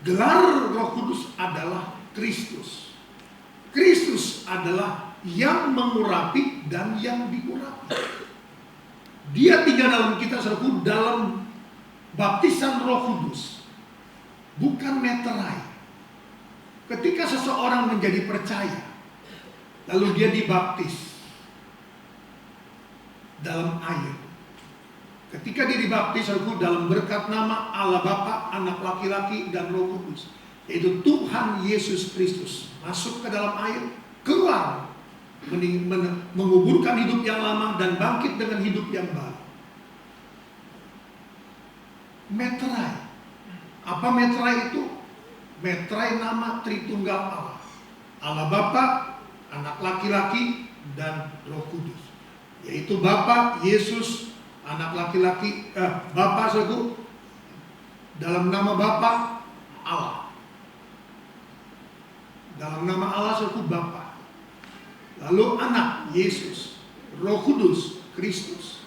Gelar Roh Kudus adalah Kristus. Kristus adalah yang mengurapi dan yang diurapi. Dia tinggal dalam kita saudaraku dalam baptisan Roh Kudus, bukan meterai. Ketika seseorang menjadi percaya, lalu dia dibaptis dalam air. Ketika dia dibaptis dalam berkat nama Allah Bapa, Anak laki-laki dan Roh Kudus, yaitu Tuhan Yesus Kristus, masuk ke dalam air, keluar, menguburkan hidup yang lama dan bangkit dengan hidup yang baru. Meterai. Apa meterai itu? Meterai nama Tritunggal Allah. Allah Bapa, Anak laki-laki dan Roh Kudus. Yaitu Bapa, Yesus, Anak laki-laki, Bapa saudaraku, dalam nama Bapa Allah. Dalam nama Allah saudaraku Bapa. Lalu Anak Yesus, Roh Kudus Kristus.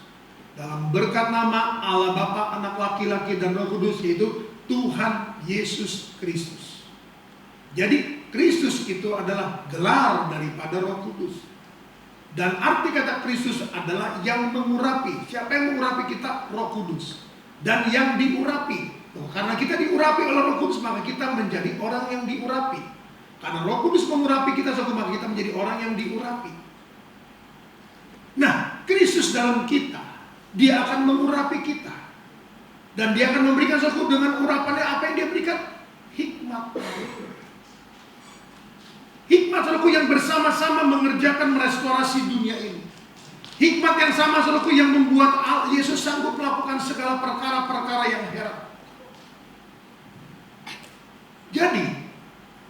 Dalam berkat nama Allah Bapa, Anak laki-laki dan Roh Kudus, yaitu Tuhan Yesus Kristus. Jadi Kristus itu adalah gelar daripada Roh Kudus. Dan arti kata Kristus adalah yang mengurapi. Siapa yang mengurapi kita? Roh Kudus. Dan yang diurapi. Karena kita diurapi oleh Roh Kudus, maka kita menjadi orang yang diurapi. Karena Roh Kudus mengurapi kita, maka kita menjadi orang yang diurapi. Nah, Kristus dalam kita, Dia akan mengurapi kita. Dan Dia akan memberikan sesuatu dengan urapannya. Apa yang Dia berikan? Hikmat. Hikmat saudaraku yang bersama-sama mengerjakan merestorasi dunia ini. Hikmat yang sama saudaraku yang membuat Yesus sanggup melakukan segala perkara-perkara yang heran. Jadi,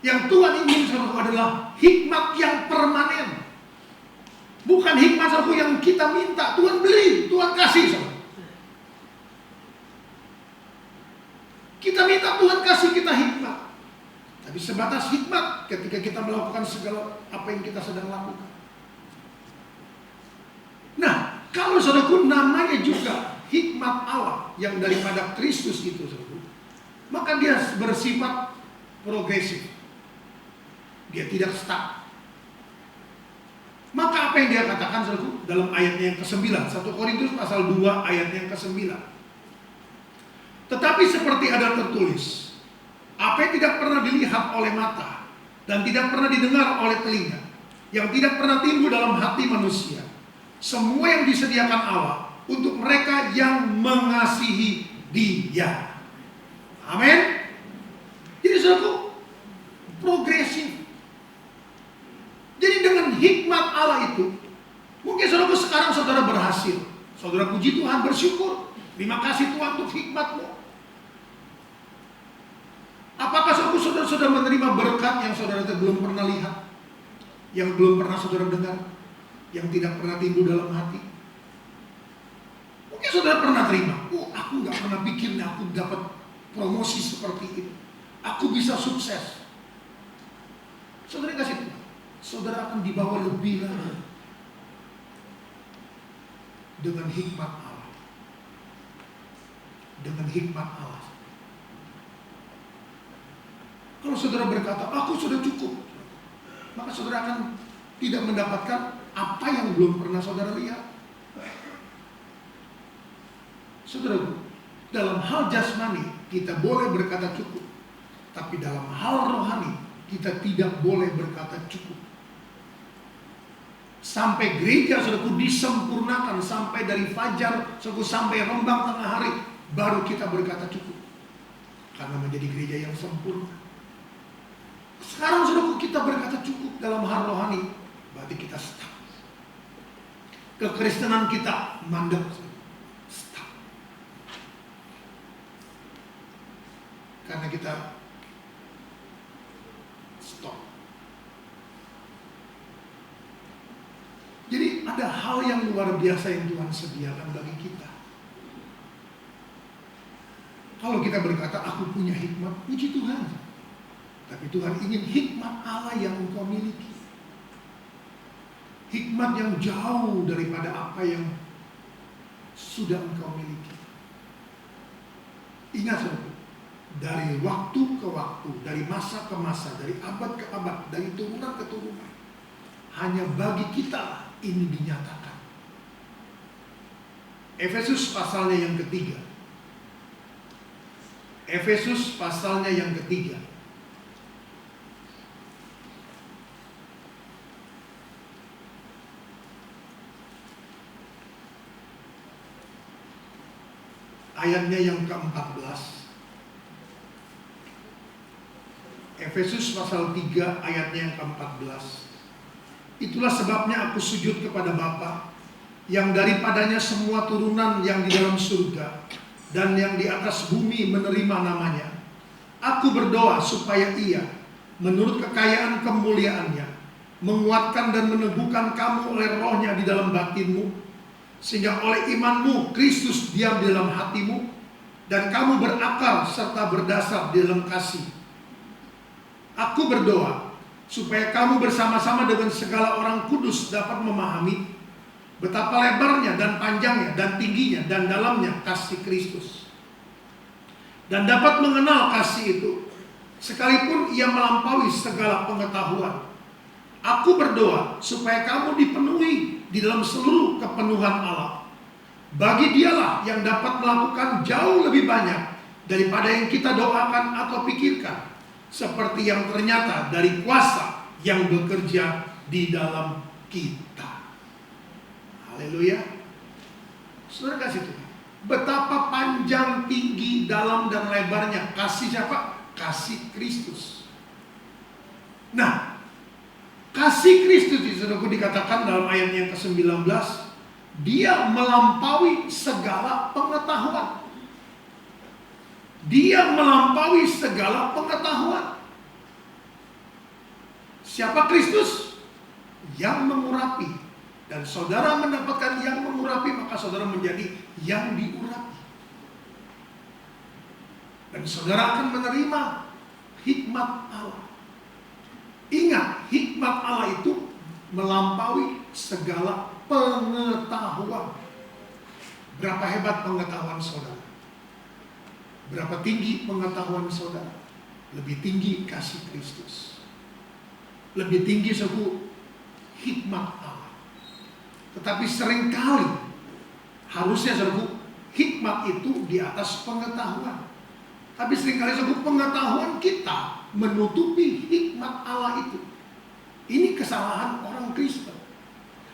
yang Tuhan ingin saudaraku adalah hikmat yang permanen. Bukan hikmat saudaraku yang kita minta, Tuhan beri, Tuhan kasih saudara. Kita minta Tuhan kasih kita hikmat. Tapi sebatas hikmat ketika kita melakukan segala apa yang kita sedang lakukan. Nah, kalau saudaraku namanya juga hikmat Allah yang daripada Kristus itu saudaraku, maka dia bersifat progresif. Dia tidak stuck. Maka apa yang dia katakan saudaraku dalam ayatnya yang ke-9, 1 Korintus pasal 2 ayatnya yang ke-9. Tetapi seperti ada tertulis, apa yang tidak pernah dilihat oleh mata dan tidak pernah didengar oleh telinga, yang tidak pernah timbul dalam hati manusia, semua yang disediakan Allah untuk mereka yang mengasihi Dia. Amin. Jadi saudaraku, progresif. Jadi dengan hikmat Allah itu, mungkin saudaraku sekarang saudara berhasil, saudara puji Tuhan, bersyukur, terima kasih Tuhan untuk hikmat-Mu. Apakah saudara sudah menerima berkat yang saudara belum pernah lihat, yang belum pernah saudara dengar, yang tidak pernah timbul dalam hati? Mungkin saudara pernah terima, aku nggak pernah pikirnya aku dapat promosi seperti itu, aku bisa sukses. Saudara kasih Tuhan, saudara akan dibawa lebih lagi dengan hikmat Allah. Dengan hikmat Allah. Kalau saudara berkata, aku sudah cukup, maka saudara akan tidak mendapatkan apa yang belum pernah saudara lihat. Saudara, dalam hal jasmani kita boleh berkata cukup, tapi dalam hal rohani kita tidak boleh berkata cukup. Sampai gereja saudaraku disempurnakan, sampai dari fajar saudaraku sampai rembang tengah hari, baru kita berkata cukup, karena menjadi gereja yang sempurna. Sekarang saudaraku kita berkata cukup dalam hal rohani, berarti kita stuck. Kekristenan kita mandek, stuck. Karena kita stop. Jadi ada hal yang luar biasa yang Tuhan sediakan bagi kita. Kalau kita berkata, aku punya hikmat, puji Tuhan. Tapi Tuhan ingin hikmat Allah yang engkau miliki. Hikmat yang jauh daripada apa yang sudah engkau miliki. Ingat saudara, dari waktu ke waktu, dari masa ke masa, dari abad ke abad, dari turunan ke turunan, hanya bagi kita ini dinyatakan. Efesus pasalnya yang ketiga. Efesus pasalnya yang ketiga. Ayatnya yang ke-14. Efesus pasal 3 ayatnya yang ke-14. Itulah sebabnya aku sujud kepada Bapa, yang daripadanya semua turunan yang di dalam surga dan yang di atas bumi menerima namanya. Aku berdoa supaya Ia, menurut kekayaan kemuliaannya, menguatkan dan meneguhkan kamu oleh Roh-Nya di dalam batinmu, sehingga oleh imanmu Kristus diam di dalam hatimu, dan kamu berakar serta berdasar di dalam kasih. Aku berdoa supaya kamu bersama-sama dengan segala orang kudus dapat memahami betapa lebarnya dan panjangnya dan tingginya dan dalamnya kasih Kristus, dan dapat mengenal kasih itu sekalipun ia melampaui segala pengetahuan. Aku berdoa supaya kamu dipenuhi di dalam seluruh kepenuhan Allah. Bagi Dialah yang dapat melakukan jauh lebih banyak daripada yang kita doakan atau pikirkan, seperti yang ternyata dari kuasa yang bekerja di dalam kita. Haleluya. Saudara kasih Tuhan, betapa panjang, tinggi, dalam dan lebarnya kasih siapa? Kasih Kristus. Nah, kasih Kristus itu saudaraku dikatakan dalam ayat yang ke-19, dia melampaui segala pengetahuan. Dia melampaui segala pengetahuan. Siapa Kristus? Yang mengurapi. Dan saudara mendapatkan yang mengurapi, maka saudara menjadi yang diurapi. Dan saudara akan menerima hikmat Allah. Ingat, hikmat Allah itu melampaui segala pengetahuan. Berapa hebat pengetahuan saudara? Berapa tinggi pengetahuan saudara? Lebih tinggi kasih Kristus. Lebih tinggi suku hikmat Allah. Tetapi seringkali harusnya suku hikmat itu di atas pengetahuan. Tapi seringkali suku pengetahuan kita menutupi hikmat Allah itu. Ini kesalahan orang Kristen.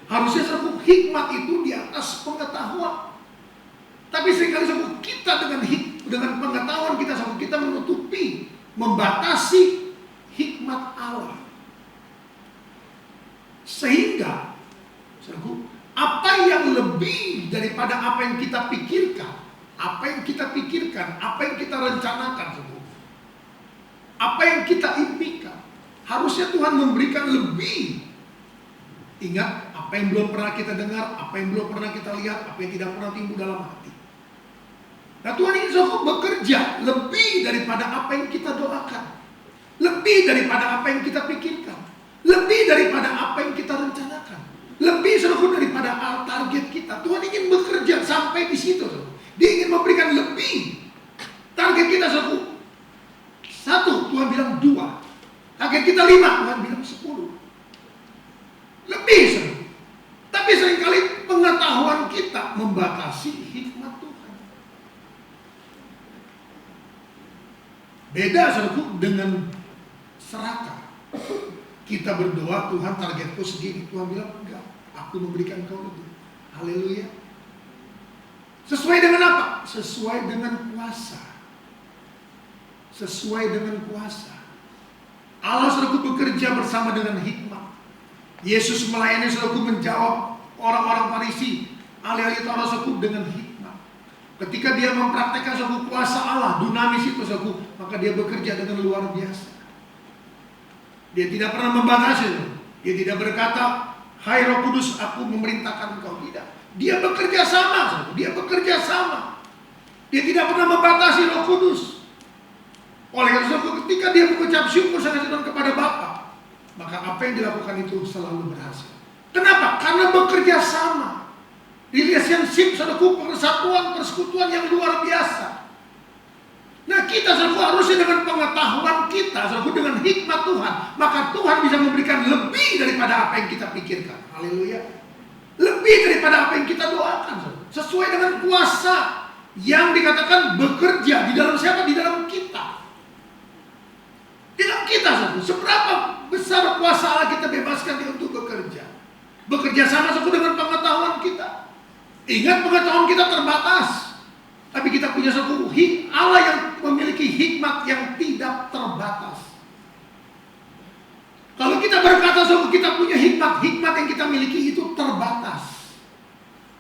Harusnya suku hikmat itu di atas pengetahuan. Tapi seringkali suku kita dengan pengetahuan kita, suku kita menutupi, membatasi hikmat Allah. Sehingga suku, apa yang lebih daripada apa yang kita pikirkan, apa yang kita rencanakan, suku, apa yang kita impikan, harusnya Tuhan memberikan lebih. Ingat, apa yang belum pernah kita dengar, apa yang belum pernah kita lihat, apa yang tidak pernah timbul dalam hati. Nah, Tuhan ingin suku bekerja lebih daripada apa yang kita doakan, lebih daripada apa yang kita pikirkan, lebih daripada apa yang kita rencanakan, lebih suku daripada target kita. Tuhan ingin bekerja sampai di situ. Dia ingin memberikan lebih. Target kita suku 1, Tuhan bilang 2. Target kita 5, Tuhan bilang 10. Lebih sering. Tapi seringkali pengetahuan kita membatasi hikmat Tuhan. Beda saudaraku dengan serakah. Kita berdoa, Tuhan targetku segini. Tuhan bilang enggak, aku memberikan kau lebih. Haleluya. Sesuai dengan apa? Sesuai dengan kuasa. Sesuai dengan kuasa. Allah saudaraku bekerja bersama dengan hikmat. Yesus melayani saudaraku, menjawab orang-orang Farisi, ahli-ahli Taurat saudaraku, dengan hikmat. Ketika dia mempraktekkan saudaraku kuasa Allah, dunamis itu saudaraku, maka dia bekerja dengan luar biasa. Dia tidak pernah membatasi. Dia tidak berkata, hai Roh Kudus, aku memerintahkan engkau. Tidak. Dia bekerja sama, saudaraku. Dia bekerja sama. Dia tidak pernah membatasi Roh Kudus. Oleh karena itu, ketika dia mengucap syukur sangat kepada Bapa, maka apa yang dilakukan itu selalu berhasil. Kenapa? Karena bekerja sama. Relationship, saudaraku, persatuan, persekutuan yang luar biasa. Nah, kita saudaraku harusnya dengan pengetahuan kita, saudaraku, dengan hikmat Tuhan, maka Tuhan bisa memberikan lebih daripada apa yang kita pikirkan. Haleluya. Lebih daripada apa yang kita doakan, saudaraku. Sesuai dengan kuasa yang dikatakan bekerja di dalam siapa? Di dalam kita. Di dalam kita, saudaraku. Seberapa besar kuasa Allah kita bebaskan dia untuk bekerja. Bekerja sama saudaraku dengan pengetahuan kita. Ingat, pengetahuan kita terbatas. Tapi kita punya saudaraku Allah yang memiliki hikmat yang tidak terbatas. Kalau kita berkata saudaraku kita punya hikmat yang kita miliki itu terbatas.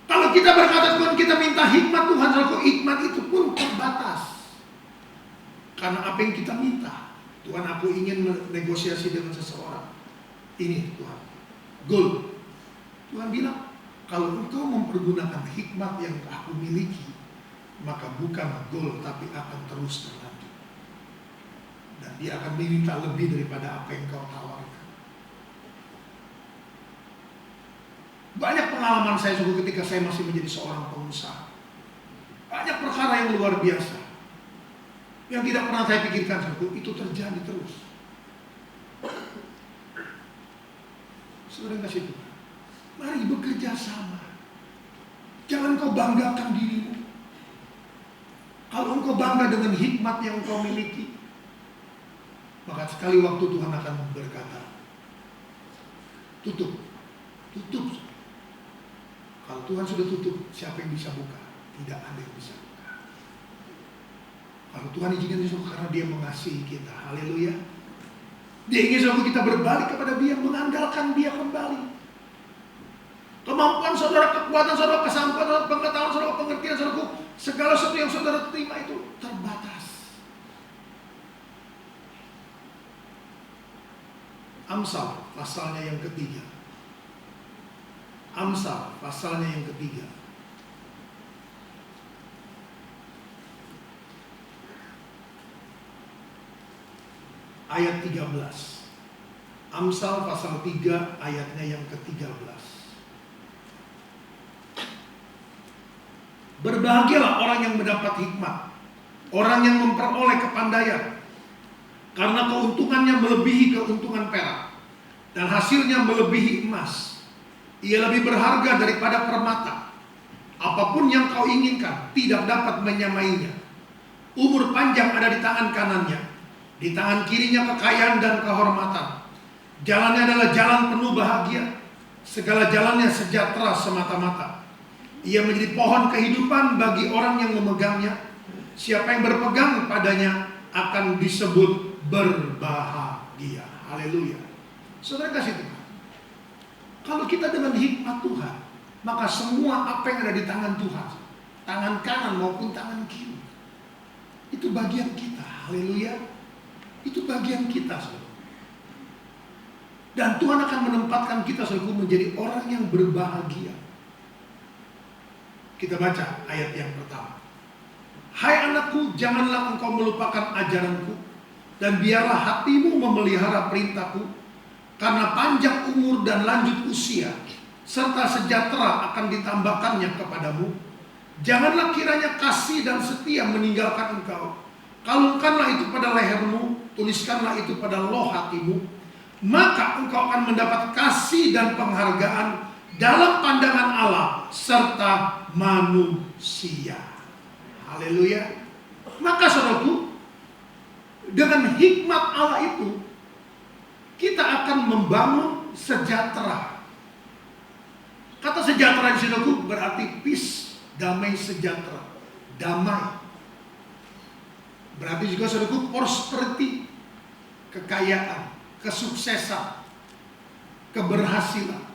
Kalau kita berkata Tuhan kita minta hikmat Tuhan, saudaraku, hikmat itu pun terbatas. Karena apa yang kita minta, Tuhan, aku ingin negosiasi dengan seseorang. Ini Tuhan, goal. Tuhan bilang, kalau engkau mempergunakan hikmat yang aku miliki, maka bukan goal tapi akan terus berlanjut. Dan dia akan meminta lebih daripada apa yang kau tawarkan. Banyak pengalaman saya suku ketika saya masih menjadi seorang pengusaha. Banyak perkara yang luar biasa yang tidak pernah saya pikirkan, saudaraku, itu terjadi terus. Saudara kasih Tuhan, mari bekerja sama. Jangan kau banggakan dirimu. Kalau engkau bangga dengan hikmat yang engkau miliki, maka sekali waktu Tuhan akan berkata, tutup. Kalau Tuhan sudah tutup, siapa yang bisa buka? Tidak ada yang bisa buka. Kalau Tuhan izinkan itu karena dia mengasihi kita. Haleluya. Dia ingin suatu kita berbalik kepada dia, mengandalkan dia kembali. Kemampuan saudara, kekuatan saudara, kesanggupan saudara, pengetahuan saudara, pengertian saudara, segala sesuatu yang saudara terima itu terbatas. Amsal pasalnya yang ketiga. Amsal pasalnya yang ketiga. Ayat 13. Amsal pasal 3 ayatnya yang ke-13. Berbahagialah orang yang mendapat hikmat, orang yang memperoleh kepandaian, karena keuntungannya melebihi keuntungan perak, dan hasilnya melebihi emas. Ia lebih berharga daripada permata. Apapun yang kau inginkan tidak dapat menyamainya. Umur panjang ada di tangan kanannya, di tangan kirinya kekayaan dan kehormatan. Jalannya adalah jalan penuh bahagia, segala jalannya sejahtera semata-mata. Ia menjadi pohon kehidupan bagi orang yang memegangnya. Siapa yang berpegang padanya akan disebut berbahagia. Haleluya. Saudara kasih Tuhan, kalau kita dengan hikmat Tuhan, maka semua apa yang ada di tangan Tuhan, tangan kanan maupun tangan kiri, itu bagian kita. Haleluya. Itu bagian kita, saudara. Dan Tuhan akan menempatkan kita, saudara, menjadi orang yang berbahagia. Kita baca ayat yang pertama. Hai anakku, janganlah engkau melupakan ajaranku, dan biarlah hatimu memelihara perintahku, karena panjang umur dan lanjut usia, serta sejahtera akan ditambahkannya kepadamu. Janganlah kiranya kasih dan setia meninggalkan engkau. Kalungkanlah itu pada lehermu, tuliskanlah itu pada loh hatimu, maka engkau akan mendapat kasih dan penghargaan dalam pandangan Allah serta manusia. Haleluya. Maka saudaraku, dengan hikmat Allah itu kita akan membangun sejahtera. Kata sejahtera di sini berarti peace, damai sejahtera, damai. Berarti juga saudaraku prosperity, kekayaan, kesuksesan, keberhasilan.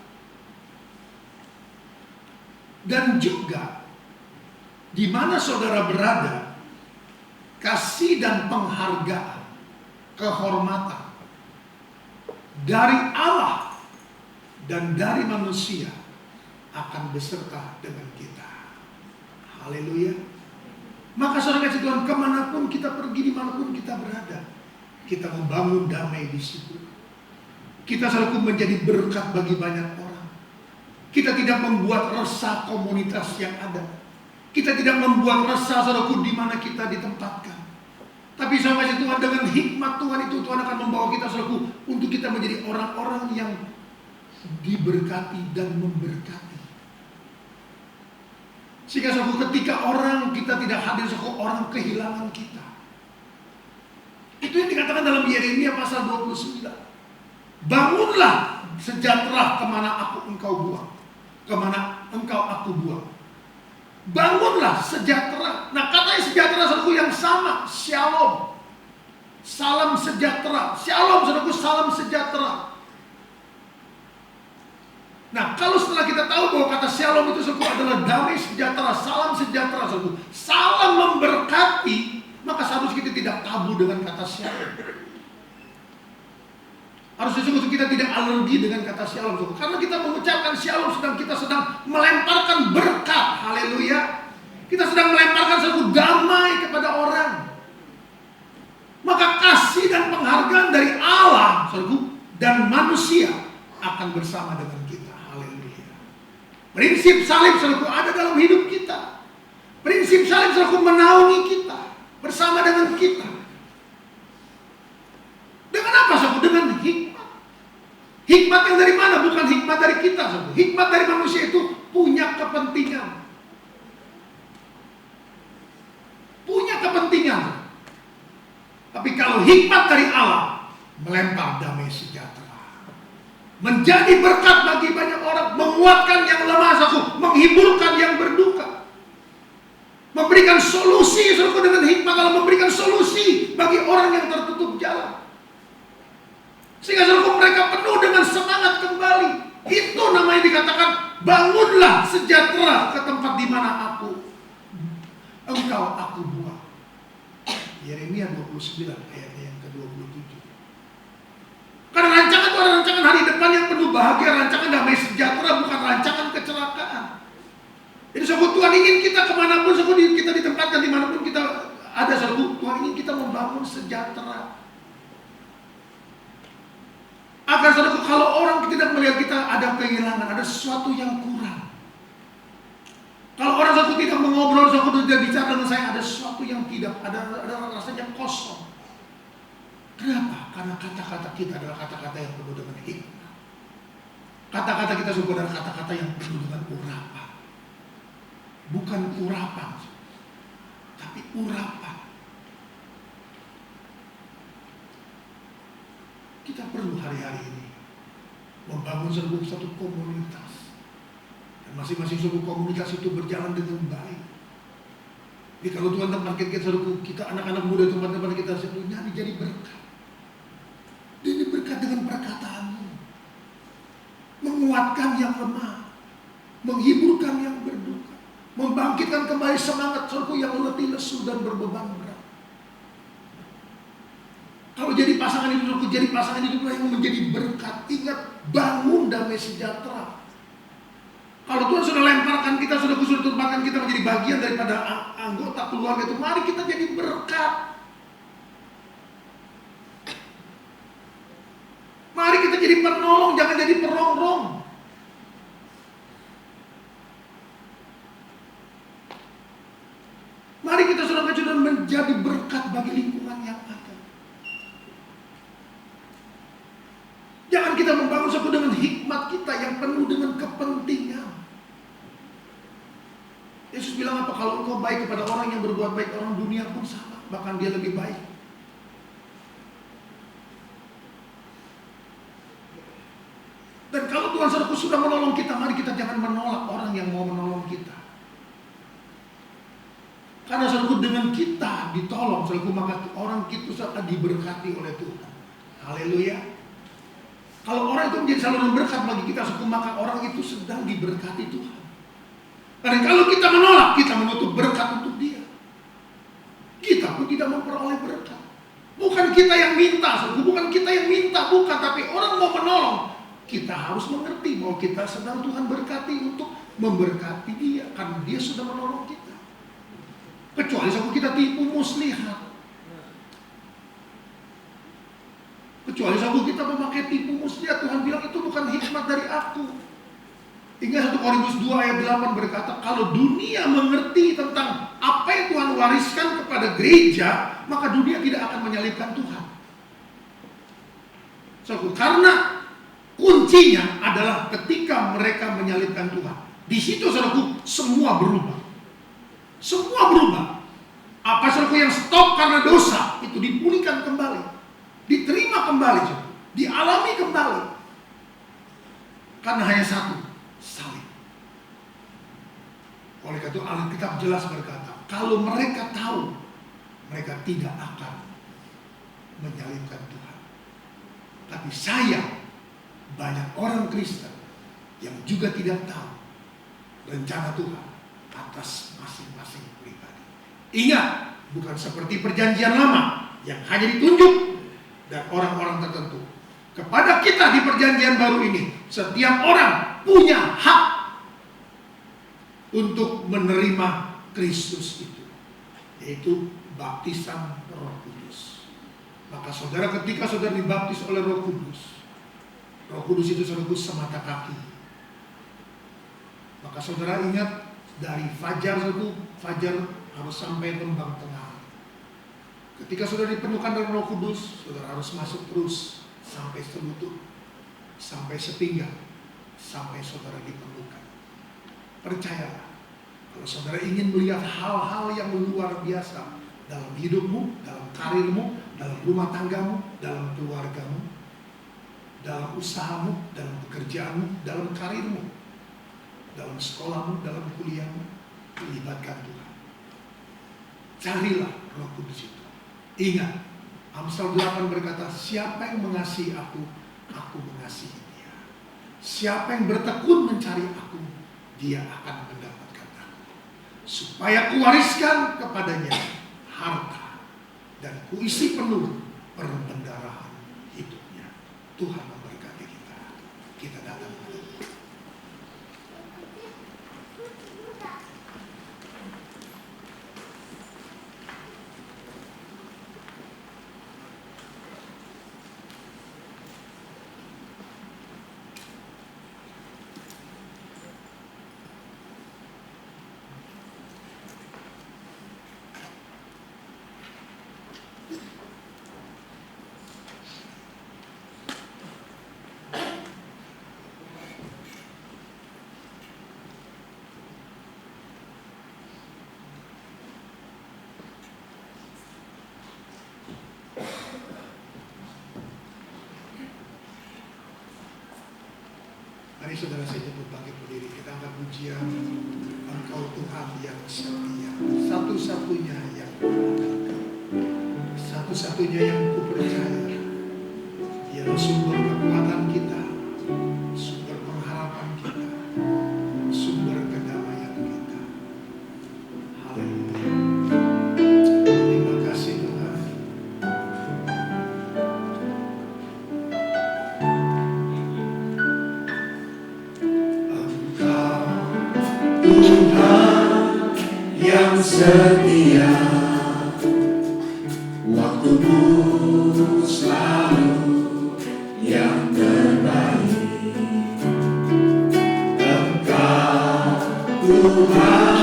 Dan juga di mana saudara berada, kasih dan penghargaan, kehormatan dari Allah dan dari manusia akan beserta dengan kita. Haleluya. Maka saudara kasih Tuhan, kemanapun kita pergi, dimanapun kita berada, kita membangun damai di situ. Kita selalu menjadi berkat bagi banyak orang. Kita tidak membuat resah komunitas yang ada. Kita tidak membuat resah saudaraku di mana kita ditempatkan. Tapi saudara kasih Tuhan, dengan hikmat Tuhan itu Tuhan akan membawa kita saudaraku untuk kita menjadi orang-orang yang diberkati dan memberkati. Sehingga saudaraku ketika orang kita tidak hadir, saudaraku orang kehilangan kita. Itu yang dikatakan dalam Yeremia pasal 29. Bangunlah sejahtera kemana engkau buang, kemana engkau aku buang. Bangunlah sejahtera. Nah, katanya sejahtera saudaraku yang sama, shalom. Salam sejahtera. Shalom saudaraku, salam sejahtera. Nah, kalau setelah kita tahu bahwa kata shalom itu saudaraku adalah damai sejahtera, salam sejahtera saudaraku, salam memberkati, maka seharusnya kita tidak tabu dengan kata shalom. Harusnya kita tidak alergi dengan kata shalom, karena kita mengucapkan shalom sedang kita sedang melemparkan berkat. Haleluya. Kita sedang melemparkan satu damai kepada orang. Maka kasih dan penghargaan dari Allah, saudaraku, dan manusia akan bersama dengan kita. Haleluya. Prinsip salib, saudaraku, ada dalam hidup kita. Prinsip salib, saudaraku, menaungi kita, bersama dengan kita. Dengan apa, saudaraku? Dengan hikmat. Hikmat yang dari mana? Bukan hikmat dari kita, saudara. Hikmat dari manusia itu punya kepentingan. Punya kepentingan. Tapi kalau hikmat dari Allah, melempar damai sejahtera, menjadi berkat bagi banyak orang, menguatkan yang lemah, saudara, menghiburkan yang berduka, memberikan solusi, saudara. Dengan hikmat Allah memberikan solusi bagi orang yang tertutup jalan, sehingga saudara mereka penuh dengan semangat kembali. Itu namanya dikatakan bangunlah sejahtera ke tempat di mana engkau aku buang. Yeremia 29 ayatnya yang ke-27. Karena rancangan itu ada rancangan hari depan yang penuh bahagia, rancangan damai sejahtera, bukan rancangan kecelakaan. Jadi saudara, Tuhan ingin kita kemanapun, saudara, kita ditempatkan dimanapun kita ada, saudara, Tuhan ingin kita membangun sejahtera. Agar saudara, kalau orang tidak melihat kita ada kehilangan, ada sesuatu yang kurang. Kalau orang saudara tidak mengobrol, saudara tidak bicara dengan saya, ada sesuatu yang tidak, ada rasanya kosong. Kenapa? Karena kata-kata kita adalah kata-kata yang penuh dengan hikmat. Kata-kata kita saudara adalah kata-kata yang penuh dengan urapan. Bukan urapan, tapi urapan. Kita perlu hari-hari ini membangun satu komunitas. Dan masing-masing suku komunitas itu berjalan dengan baik. Jadi kalau Tuhan tempatkan kita anak-anak muda tempat-tempat kita sebelumnya jadi berkat. Jadi berkat dengan perkataanmu. Menguatkan yang lemah. Menghiburkan yang berduka. Membangkitkan kembali semangat saudaraku yang letih lesu dan berbeban berat. Kalau jadi pasangan hidup, jadi pasangan hiduplah yang menjadi berkat. Ingat, bangun damai sejahtera. Kalau Tuhan sudah lemparkan kita, sudah tempatkan kita menjadi bagian daripada anggota keluarga itu, mari kita jadi berkat. Mari kita jadi penolong, jangan jadi perongrong. Mari kita sudah menjadi berkat bagi lingkungan yang ada. Jangan kita membangun suatu dengan hikmat kita yang penuh dengan kepentingan. Yesus bilang apa? Kalau engkau baik kepada orang yang berbuat baik, orang dunia pun sama, bahkan dia lebih baik. Dan kalau Tuhan saudaraku sudah menolong kita, mari kita jangan menolak orang yang mau menolong kita. Karena saudaraku, dengan kita ditolong, saudaraku, maka orang itu akan diberkati oleh Tuhan. Haleluya. Kalau orang itu menjadi saluran berkat bagi kita, saudaraku, maka orang itu sedang diberkati Tuhan. Karena kalau kita menolak, kita menutup berkat untuk dia. Kita pun tidak memperoleh berkat. Bukan kita yang minta, saudaraku, bukan kita yang minta, bukan, tapi orang mau menolong. Kita harus mengerti bahwa kita sedang Tuhan berkati untuk memberkati dia, karena dia sudah menolong kita. Kecuali saudara kita tipu muslihat. Kecuali saudara kita memakai tipu muslihat, Tuhan bilang itu bukan hikmat dari aku. Ingat 1 Korintus 2 ayat 8 berkata, kalau dunia mengerti tentang apa yang Tuhan wariskan kepada gereja, maka dunia tidak akan menyalibkan Tuhan. Saudara, karena kuncinya adalah ketika mereka menyalibkan Tuhan. Di situ saudaraku semua berubah. Semua berubah. Apa saudaraku yang stop karena dosa itu dipulihkan kembali, diterima kembali, dialami kembali. Karena hanya satu, salib. Oleh karena itu Alkitab jelas berkata, kalau mereka tahu, mereka tidak akan menyalibkan Tuhan. Tapi sayang, banyak orang Kristen yang juga tidak tahu rencana Tuhan atas masing-masing pribadi. Ingat, bukan seperti perjanjian lama yang hanya ditunjuk dan orang-orang tertentu. Kepada kita di perjanjian baru ini, setiap orang punya hak untuk menerima Kristus itu, yaitu baptisan Roh Kudus. Maka saudara, ketika saudara dibaptis oleh Roh Kudus, Roh Kudus itu saudara semata kaki. Maka saudara ingat, dari fajar itu, fajar harus sampai tembang tengah. Ketika saudara dipenuhkan dengan Roh Kudus, saudara harus masuk terus sampai selutut, sampai sepinggang, sampai saudara dipenuhkan. Percayalah, kalau saudara ingin melihat hal-hal yang luar biasa dalam hidupmu, dalam karirmu, dalam rumah tanggamu, dalam keluargamu, dalam usahamu, dalam pekerjaanmu, dalam karirmu, dalam sekolahmu, dalam kuliahmu, libatkan Tuhan. Carilah Roh Kudus itu. Ingat, Amsal 8 berkata, siapa yang mengasihi aku, aku mengasihi dia. siapa yang bertekun mencari aku, dia akan mendapatkan aku. Supaya kuwariskan kepadanya harta dan kuisi penuh perbendaharaan hidupnya. Tuhan memberkati kita. Kita datang menunggu. Mari saudara saya jemput bangkit berdiri. Kita angkat pujian. Engkau Tuhan yang setia, satu-satunya yang kuandalkan, satu-satunya yang kupercaya. Dialah sumber kekuatan kita, sumber pengharapan kita, sumber kedamaian kita. Haleluya. Terima kasih Tuhan. Yang setia, waktumu selalu yang terbaik. Engkau Tuhan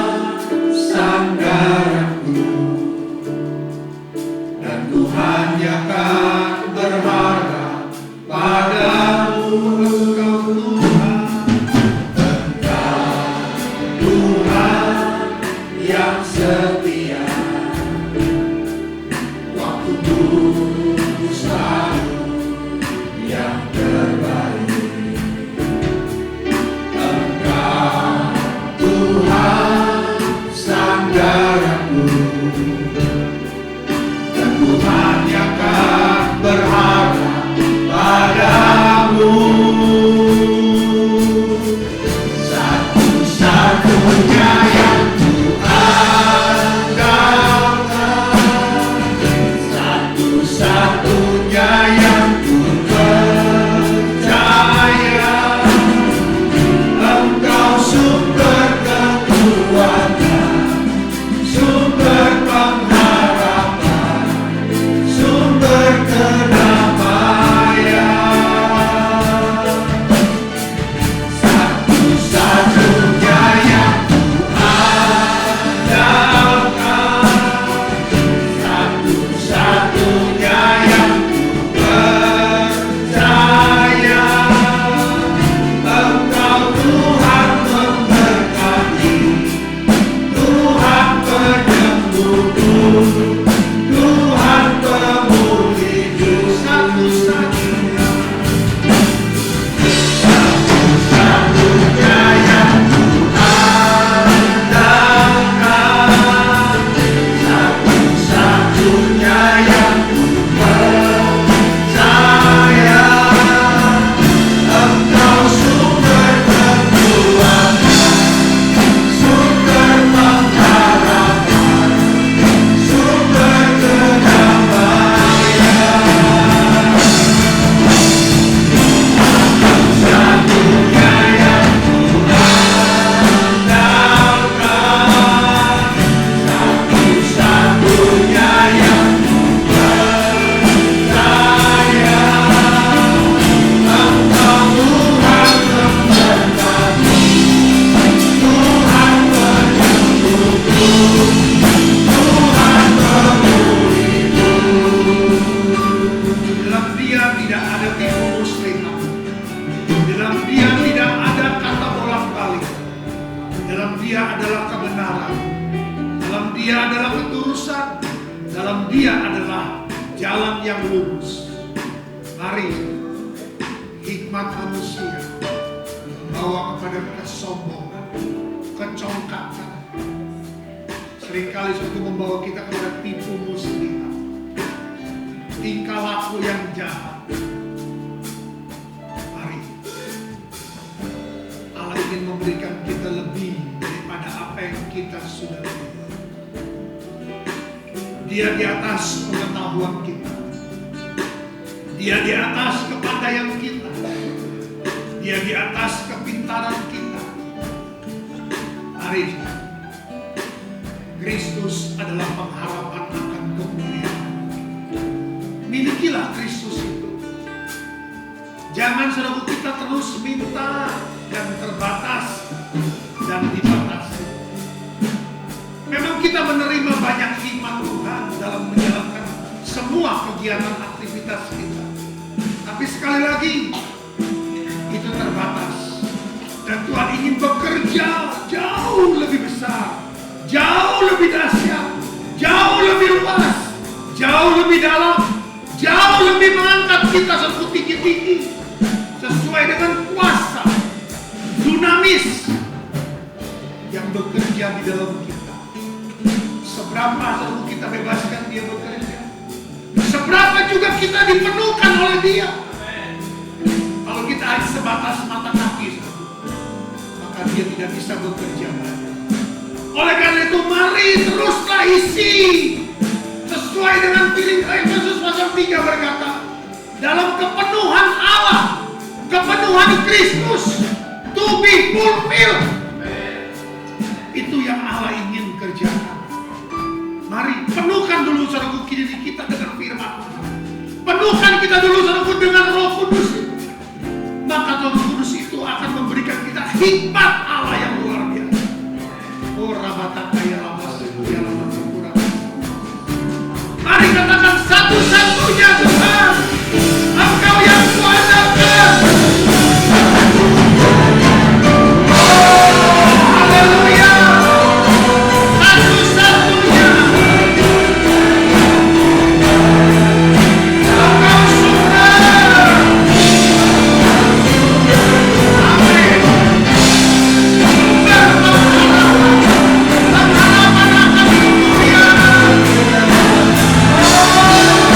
sandaranku, dan Tuhan yang akan berharap padamu. Engkau Tuhan, Engkau Tuhan yang setia, waktumu selalu yang terbaik. Engkau Tuhan sandaranku, dan Tuhan yang akan berharap padamu. Satu-satunya yang satu-satunya yang ku percaya, Engkau sumber kekuatan, sumber pengharapan, sumber kedamaian. Satu-satunya yang ku andalkan, satu-satunya yang ku percaya. Engkau Tuhan memberkati, Tuhan penyembuhku, Tuhan pemulihku. Satu-satunya, satu-satunya yang ku andalkan, satu-satunya yang ku percaya. Engkau sumber kekuatan, sumber pengharapan, sumber kedamaian. Satu-satunya yang ku andalkan, satu-satunya yang ku percaya. Engkau Tuhan memberkati, Tuhan penyembuhku, Tuhan pemulihku. Dalam Dia tidak ada tipu muslihat. Dalam Dia tidak ada kata bolak-balik. Dalam Dia adalah kebenaran. Dalam Dia adalah ketulusan. Dalam Dia adalah jalan yang lurus. Mari, hikmat manusia membawa kepada kesombongan, kecongkakan. Seringkali itu membawa kita kepada tipu muslihat, tingkah laku yang jahat. Mari yang kita sudah terima. Dia di atas pengetahuan kita. Dia di atas kepandaian kita. Dia di atas kepintaran kita. Mari, Kristus adalah pengharapan akan kemuliaan. Milikilah Kristus itu. Jangan saudara kita terus minta dan terbatas dan dibatasi. Memang kita menerima banyak hikmat Tuhan dalam menjalankan semua kegiatan aktivitas kita. Tapi sekali lagi, itu terbatas. Dan Tuhan ingin bekerja jauh lebih besar, jauh lebih dahsyat, jauh lebih luas, jauh lebih dalam, jauh lebih mengangkat kita setinggi-tinggi sesuai dengan kuasa dinamis yang bekerja di dalam kita. Seberapa selalu kita bebaskan dia bekerja, seberapa juga kita dipenuhkan oleh dia. Kalau kita hanya sebatas mata kaki, maka dia tidak bisa bekerja banyak. Oleh karena itu mari teruslah isi sesuai dengan Filipi Yesus pasal 3 berkata, dalam kepenuhan Allah, kepenuhan Kristus, to be fulfilled. Itu yang Allah ingin kerjakan. Mari penuhkan dulu saudaraku diri kita dengan firman. Penuhkan kita dulu saudaraku dengan Roh Kudus. Maka Roh Kudus itu akan memberikan kita hikmat Allah yang luar biasa. Oh rabatakaya rabasukaya rabasukura. Mari katakan satu-satunya Tuhan, Engkau yang kuasakan. Haleluya. Satu-satunya. Engkau sumber. Amin. Sumber pengharapan akan kemuliaan. Oh,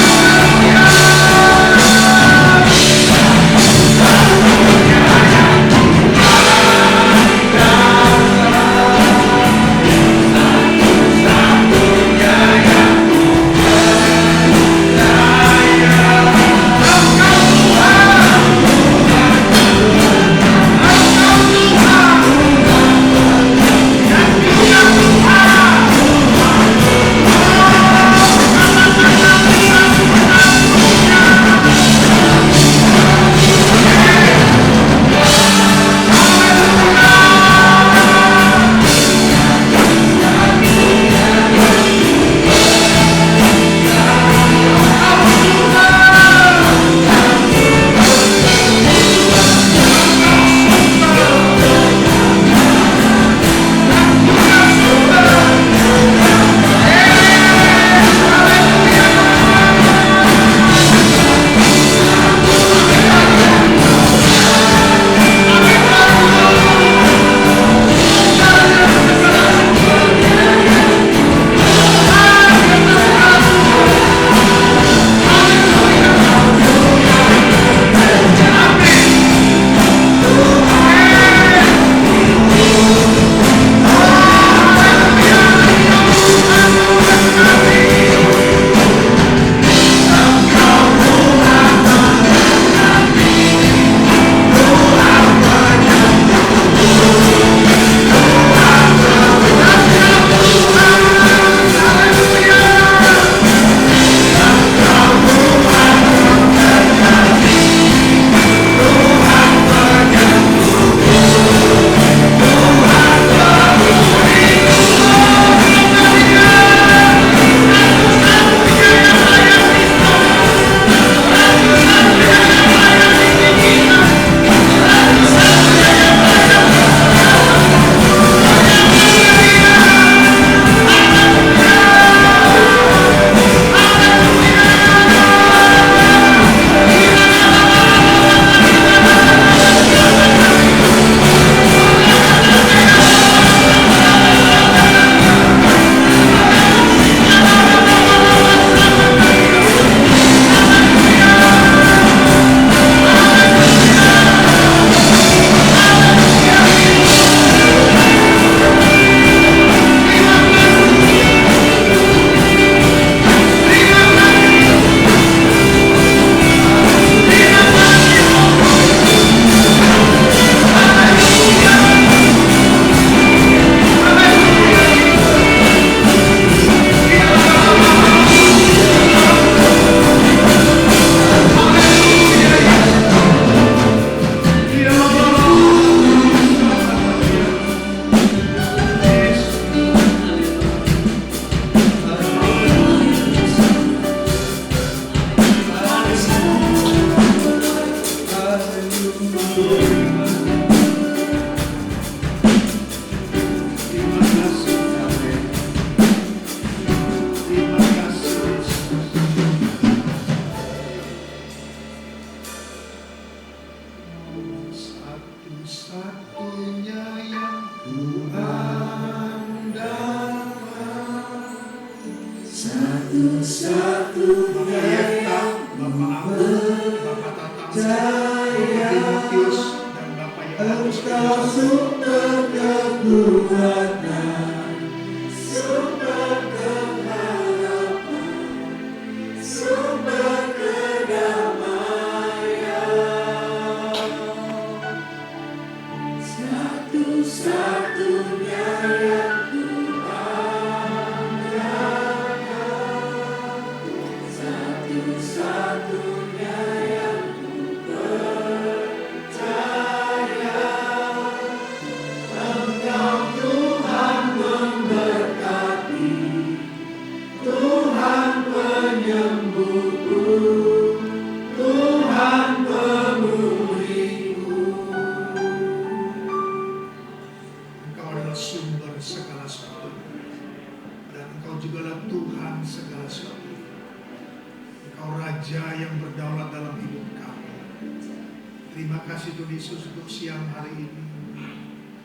Bapak Yefta, Bapak Anggun, Bapak Tatang, Bapak Timotius, dan Bapak Yohanes. Engkau adalah sumber segala sesuatu, dan Engkau jugalah Tuhan segala sesuatu. Engkau Raja yang berdaulat dalam hidup kami. Terima kasih Tuhan Yesus untuk siang hari ini.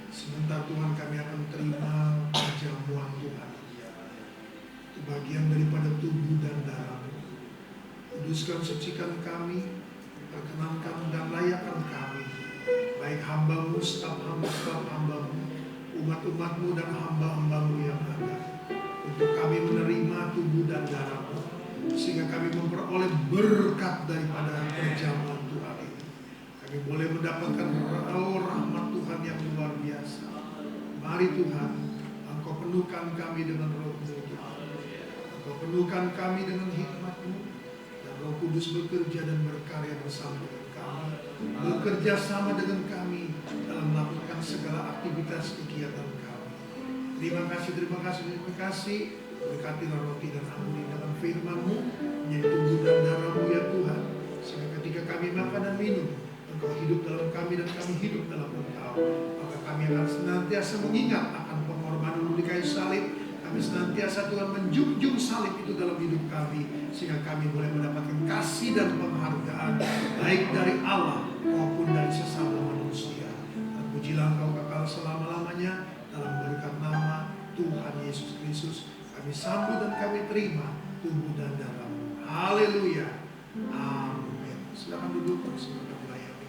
Sebentar Tuhan kami akan terima perjamuan Tuhan. Itu bagian daripada tubuh dan darah-Mu. Kuduskan, sucikan kami, perkenankan dan layakkan kami, baik hamba-Mu, staf hamba-Mu, umat-umat-Mu dan hamba-hamba-Mu yang ada, untuk kami menerima tubuh dan darah-Mu, sehingga kami memperoleh berkat daripada perjamuan Tuhan ini. Kami boleh mendapatkan rahmat Tuhan yang luar biasa. Mari Tuhan, Engkau penuhkan kami dengan Roh-Mu Tuhan. Engkau penuhkan kami dengan hikmat-Mu, dan Roh Kudus bekerja dan berkarya bersama dengan kami, bekerja sama dengan kami dalam melakukan segala aktivitas kegiatan kami. Terima kasih. Berkatilah roti dan ampuni dengan firman-Mu menjadi tubuh dan darah-Mu ya Tuhan, sehingga ketika kami makan dan minum, Engkau hidup dalam kami dan kami hidup dalam Engkau. Maka kami akan senantiasa mengingat akan pengorbanan-Mu di kayu salib. Kami senantiasa Tuhan menjunjung salib itu dalam hidup kami, sehingga kami boleh mendapatkan kasih dan penghargaan baik dari Allah maupun dari sesama manusia. Dan pujilah Engkau kekal selama-lamanya, dalam berkat nama Tuhan Yesus Kristus kami sambut dan kami terima tubuh dan darah-Mu. Haleluya. Amin. Silakan duduk bersama melayani.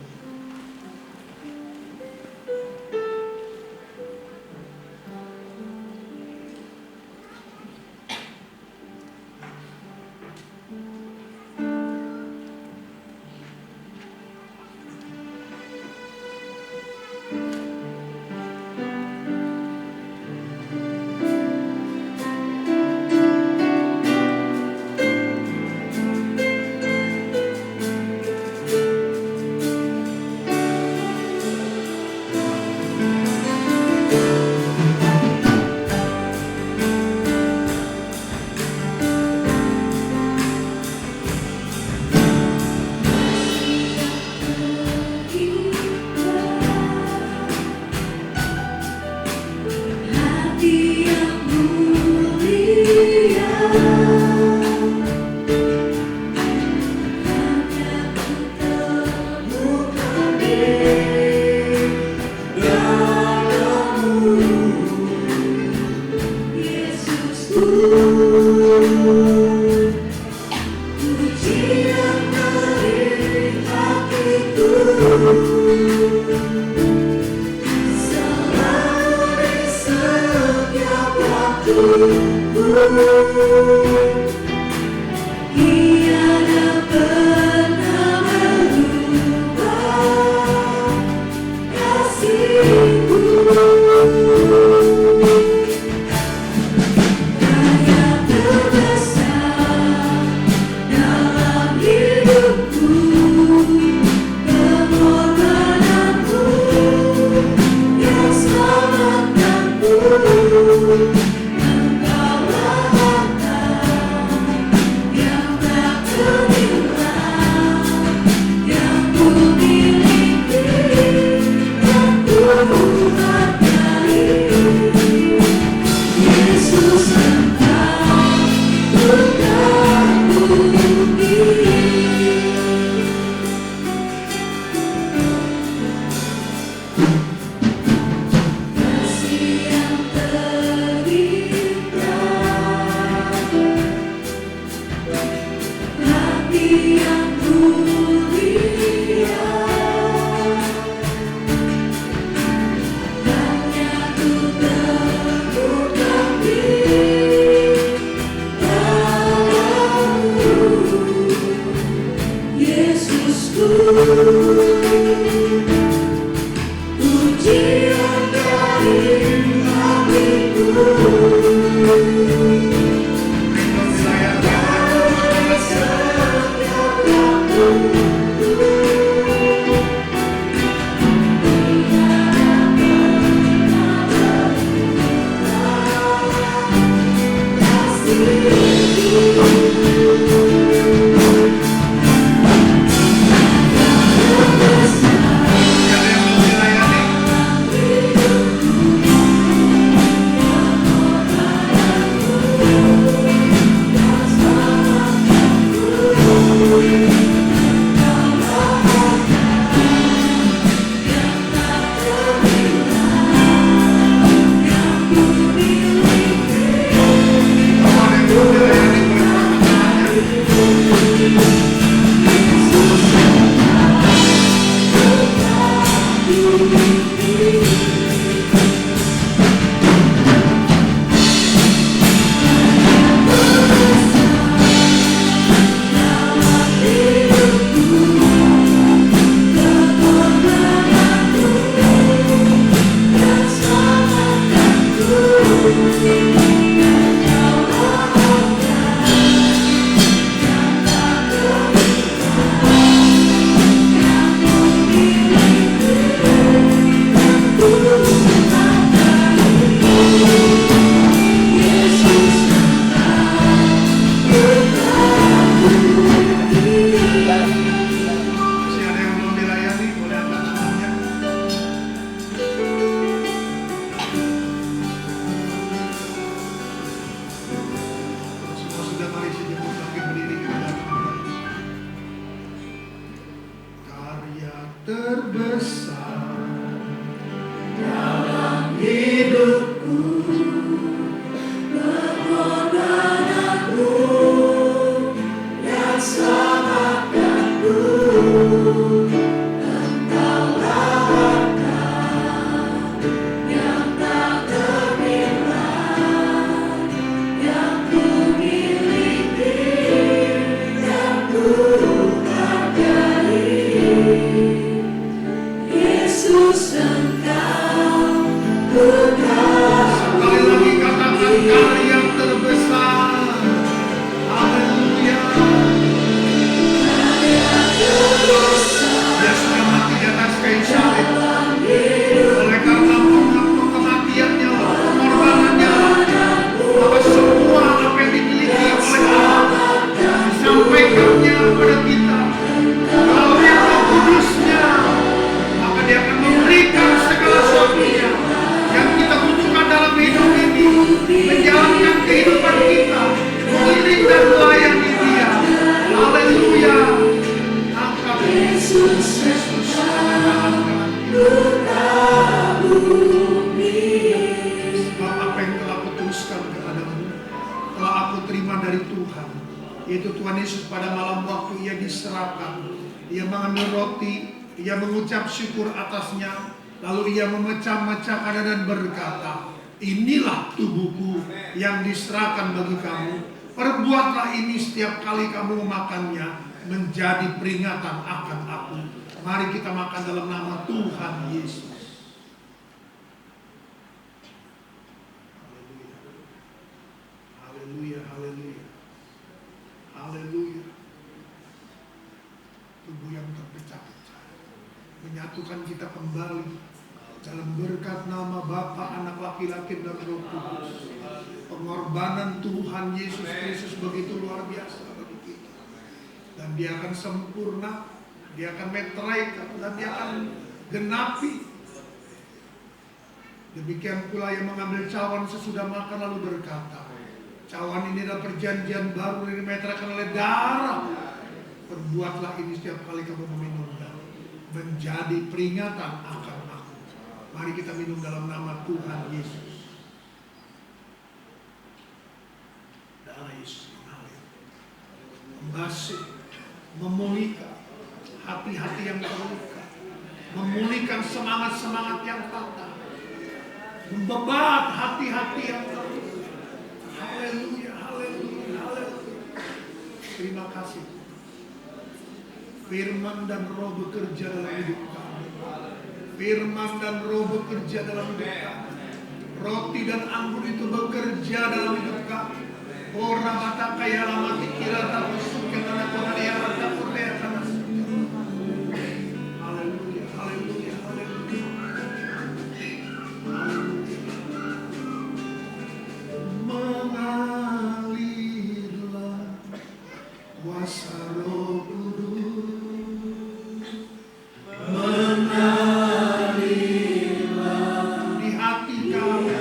Engkau Masih ada yang belum dilayani, boleh angkat tangannya. Kalau semua sudah, mari sejemput lagi berdiri kita datang. Karya terbesar dalam hidupku, pengorbananmu yang selamatkanku. Engkaulah harta yang tak terbilang, yang ku miliki, yang ku hargai. Yesus, Engkau ku kasih. Sekali lagi katakan karya terbesar. Haleluya. Dia sudah mati di atas kayu salib. Oleh karena kematiannya, pengorbanannya, maka semua apa yang dimiliki oleh Allah disampaikannya kepada kita. Melalui Roh Kudusnya, maka Dia akan memberikan segala sesuatunya yang kita butuhkan dalam hidup ini, menjalankan kehidupan kita, mengiring dan melayani Dia. Haleluya. Angkat Yesus, sebab apa yang telah kuteruskan kepadamu telah aku terima dari Tuhan, yaitu Tuhan Yesus pada malam waktu Ia diserahkan, Ia mengambil roti, Ia mengucap syukur atasnya, lalu Ia memecah-mecahkan dan berkata, inilah tubuhku yang diserahkan bagi kamu. Perbuatlah ini setiap kali kamu memakannya, menjadi peringatan akan aku. Mari kita makan dalam nama Tuhan Yesus. Haleluya, haleluya, haleluya. Tubuh yang terpecah-pecah menyatukan kita kembali dalam berkat nama Bapa, Anak, Laki-laki dan Roh Kudus. Pengorbanan Tuhan Yesus Kristus begitu luar biasa bagi kita, dan Dia akan sempurna, Dia akan meteraikan, dan Dia akan genapi. Demikian pula yang mengambil cawan sesudah makan lalu berkata, cawan ini adalah perjanjian baru yang dimeteraikan oleh darah. Perbuatlah ini setiap kali kamu meminumnya, menjadi peringatan akan aku. Mari kita minum dalam nama Tuhan Yesus. Darah Yesus mengalir, membasuh, memulihkan hati-hati yang terluka, memulihkan semangat-semangat yang patah, membebat hati-hati yang terluka. Haleluya, haleluya, haleluya. Terima kasih. Firman dan Roh bekerja dalam hidup kami. Firman dan Roh bekerja dalam hidup kami. Roti dan anggur itu bekerja dalam hidup kami. Ora mata kaya lama kira tak musuhkan anak Tuhan yang rata purdaya tanah. Haleluya, haleluya, haleluya. Mengalirlah kuasa Roh Kudus, mengalirlah di hati kami.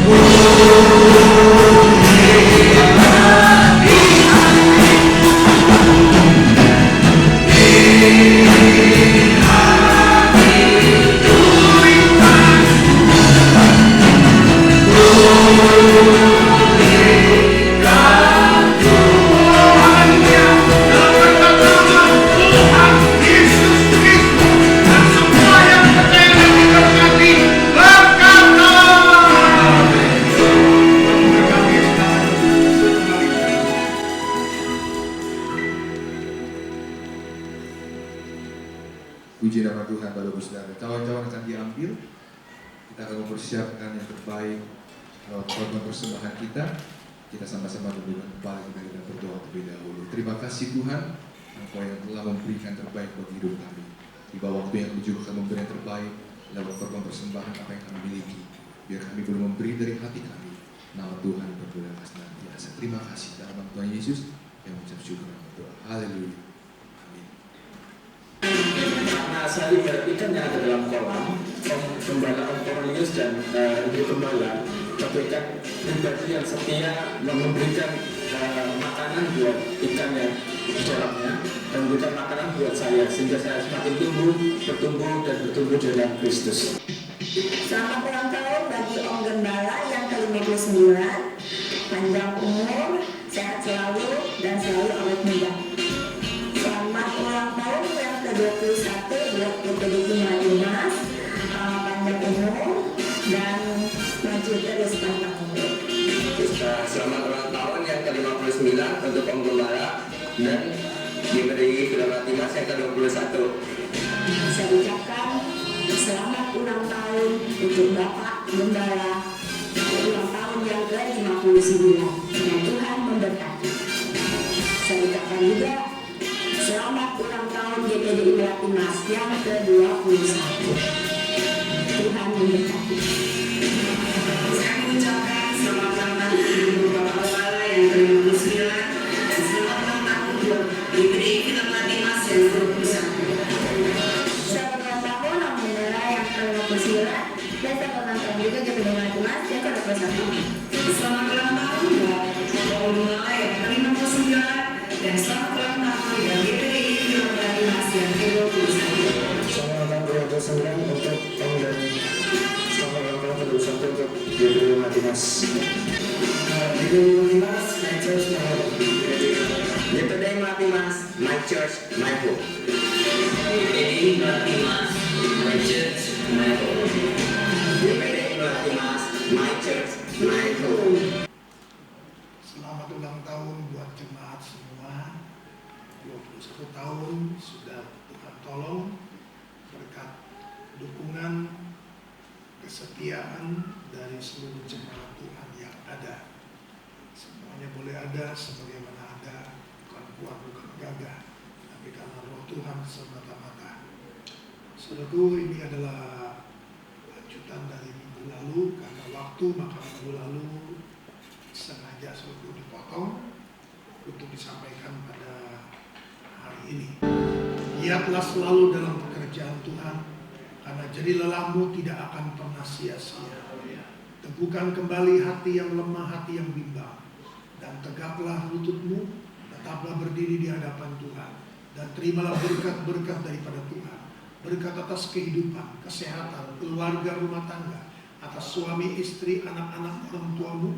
Oh Puji nama Tuhan, Bapak Ibu Saudara. Cawan-cawan akan diambil. Kita akan mempersiapkan yang terbaik lewat korban persembahan kita. Kita sama-sama tundukkan kepala kita dan berdoa terlebih dahulu. Terima kasih Tuhan, Engkau yang telah memberikan terbaik bagi hidup kami. Di bawah waktu yang kami juga akan memberi yang terbaik lewat korban persembahan apa yang kami miliki. Biar kami belum memberi dari hati kami. Nama Tuhan berdoa senantiasa. Terima kasih dalam nama Tuhan Yesus yang mengucap syukur dan berdoa. Haleluya. Amin. Karena saya perhatikan yang ada dalam kolam Gembala Cornelius dan Ibu Gembala ketika pribadi yang setia memberikan makanan buat ikan yang di dalamnya dan memberikan makanan buat saya sehingga saya semakin bertumbuh dan bertumbuh dalam Kristus. Selamat ulang tahun bagi Om Gembala yang ke-59, panjang umur, sehat selalu, dan selalu awet muda. Selamat ulang tahun yang ke-21 buat PPDI Mas, panjang umur, dan maju terus panjang umur. Selamat ulang tahun yang ke-59 untuk Om Gembala dan diberi Gembala Mas yang ke-21. Saya ucapkan selamat ulang tahun untuk Bapak Gembala ulang tahun yang ke-59. Dan Tuhan memberkati. Saya ucapkan juga selamat ulang tahun GPDI Melati Mas yang ke-21. Tuhan memberkati. Saya mengucapkan selamat ulang tahun untuk Bapak Gembala yang ke-59 dan selamat ulang tahun untuk GPDI Melati Mas yang ke-21. Dan saya penonton juga GPDI Melati Mas yang ke-21. Selamat ulang tahun buat Bapak Gembala yang ke-59 dan selamat ulang tahun buat GPDI Melati Mas yang ke-21. Selamat ulang tahun ke-9 untuk Om dan selamat ulang tahun ke-21 untuk GPDI Melati Mas. GPDI Mas, my church, my home. GPDI Melati Mas, my church, my home. GPDI Melati Mas, my church, my home. GPDI Melati Mas, my church, my home. Selamat ulang tahun buat jemaat semua. 21 tahun sudah Tuhan tolong berkat dukungan kesetiaan dari seluruh jemaat Tuhan yang ada. Semuanya boleh ada sebagaimana ada, bukan kuat, bukan gagah, tapi karena roh Tuhan semata-mata. Saudaraku, ini adalah lanjutan dari minggu lalu, karena waktu maka minggu lalu sengaja sudah dipotong untuk disampaikan pada hari ini. Giatlah selalu dalam pekerjaan Tuhan, karena jadi lelahmu tidak akan pernah sia-sia. Teguhkan kembali hati yang lemah, hati yang bimbang, dan tegaklah lututmu, tetaplah berdiri di hadapan Tuhan, dan terimalah berkat-berkat daripada Tuhan. Berkat atas kehidupan, kesehatan, keluarga, rumah tangga, atas suami, istri, anak-anak, orang tuamu,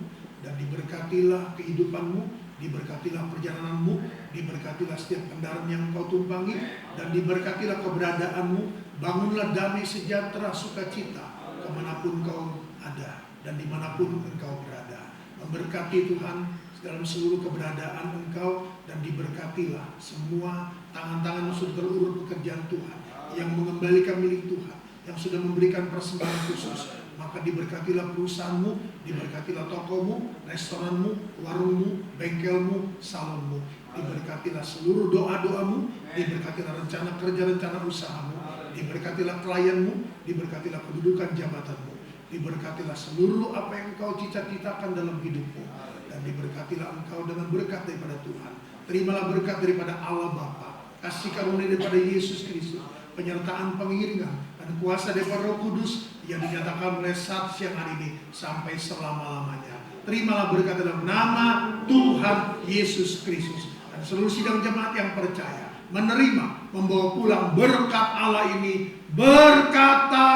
dan diberkatilah kehidupanmu, diberkatilah perjalananmu, diberkatilah setiap kendaraan yang kau tumpangi, dan diberkatilah keberadaanmu. Bangunlah damai sejahtera sukacita kemanapun kau ada dan dimanapun engkau berada. Memberkati Tuhan dalam seluruh keberadaan engkau, dan diberkatilah semua tangan-tangan yang sudah terurut pekerjaan Tuhan, yang mengembalikan milik Tuhan, yang sudah memberikan persembahan khusus. Maka diberkatilah perusahaanmu, diberkatilah tokomu, restoranmu, warungmu, bengkelmu, salonmu. Diberkatilah seluruh doa-doamu, diberkatilah rencana kerja, rencana usahamu, diberkatilah klienmu, diberkatilah kedudukan jabatanmu, diberkatilah seluruh apa yang engkau cita-citakan dalam hidupmu, dan diberkatilah engkau dengan berkat daripada Tuhan. Terimalah berkat daripada Allah Bapa, kasih karunia daripada Yesus Kristus, penyertaan pengiringan dan kuasa daripada Roh Kudus yang dinyatakan mulai saat siang hari ini sampai selama-lamanya. Terimalah berkat dalam nama Tuhan Yesus Kristus, dan seluruh sidang jemaat yang percaya menerima, membawa pulang berkat Allah ini berkata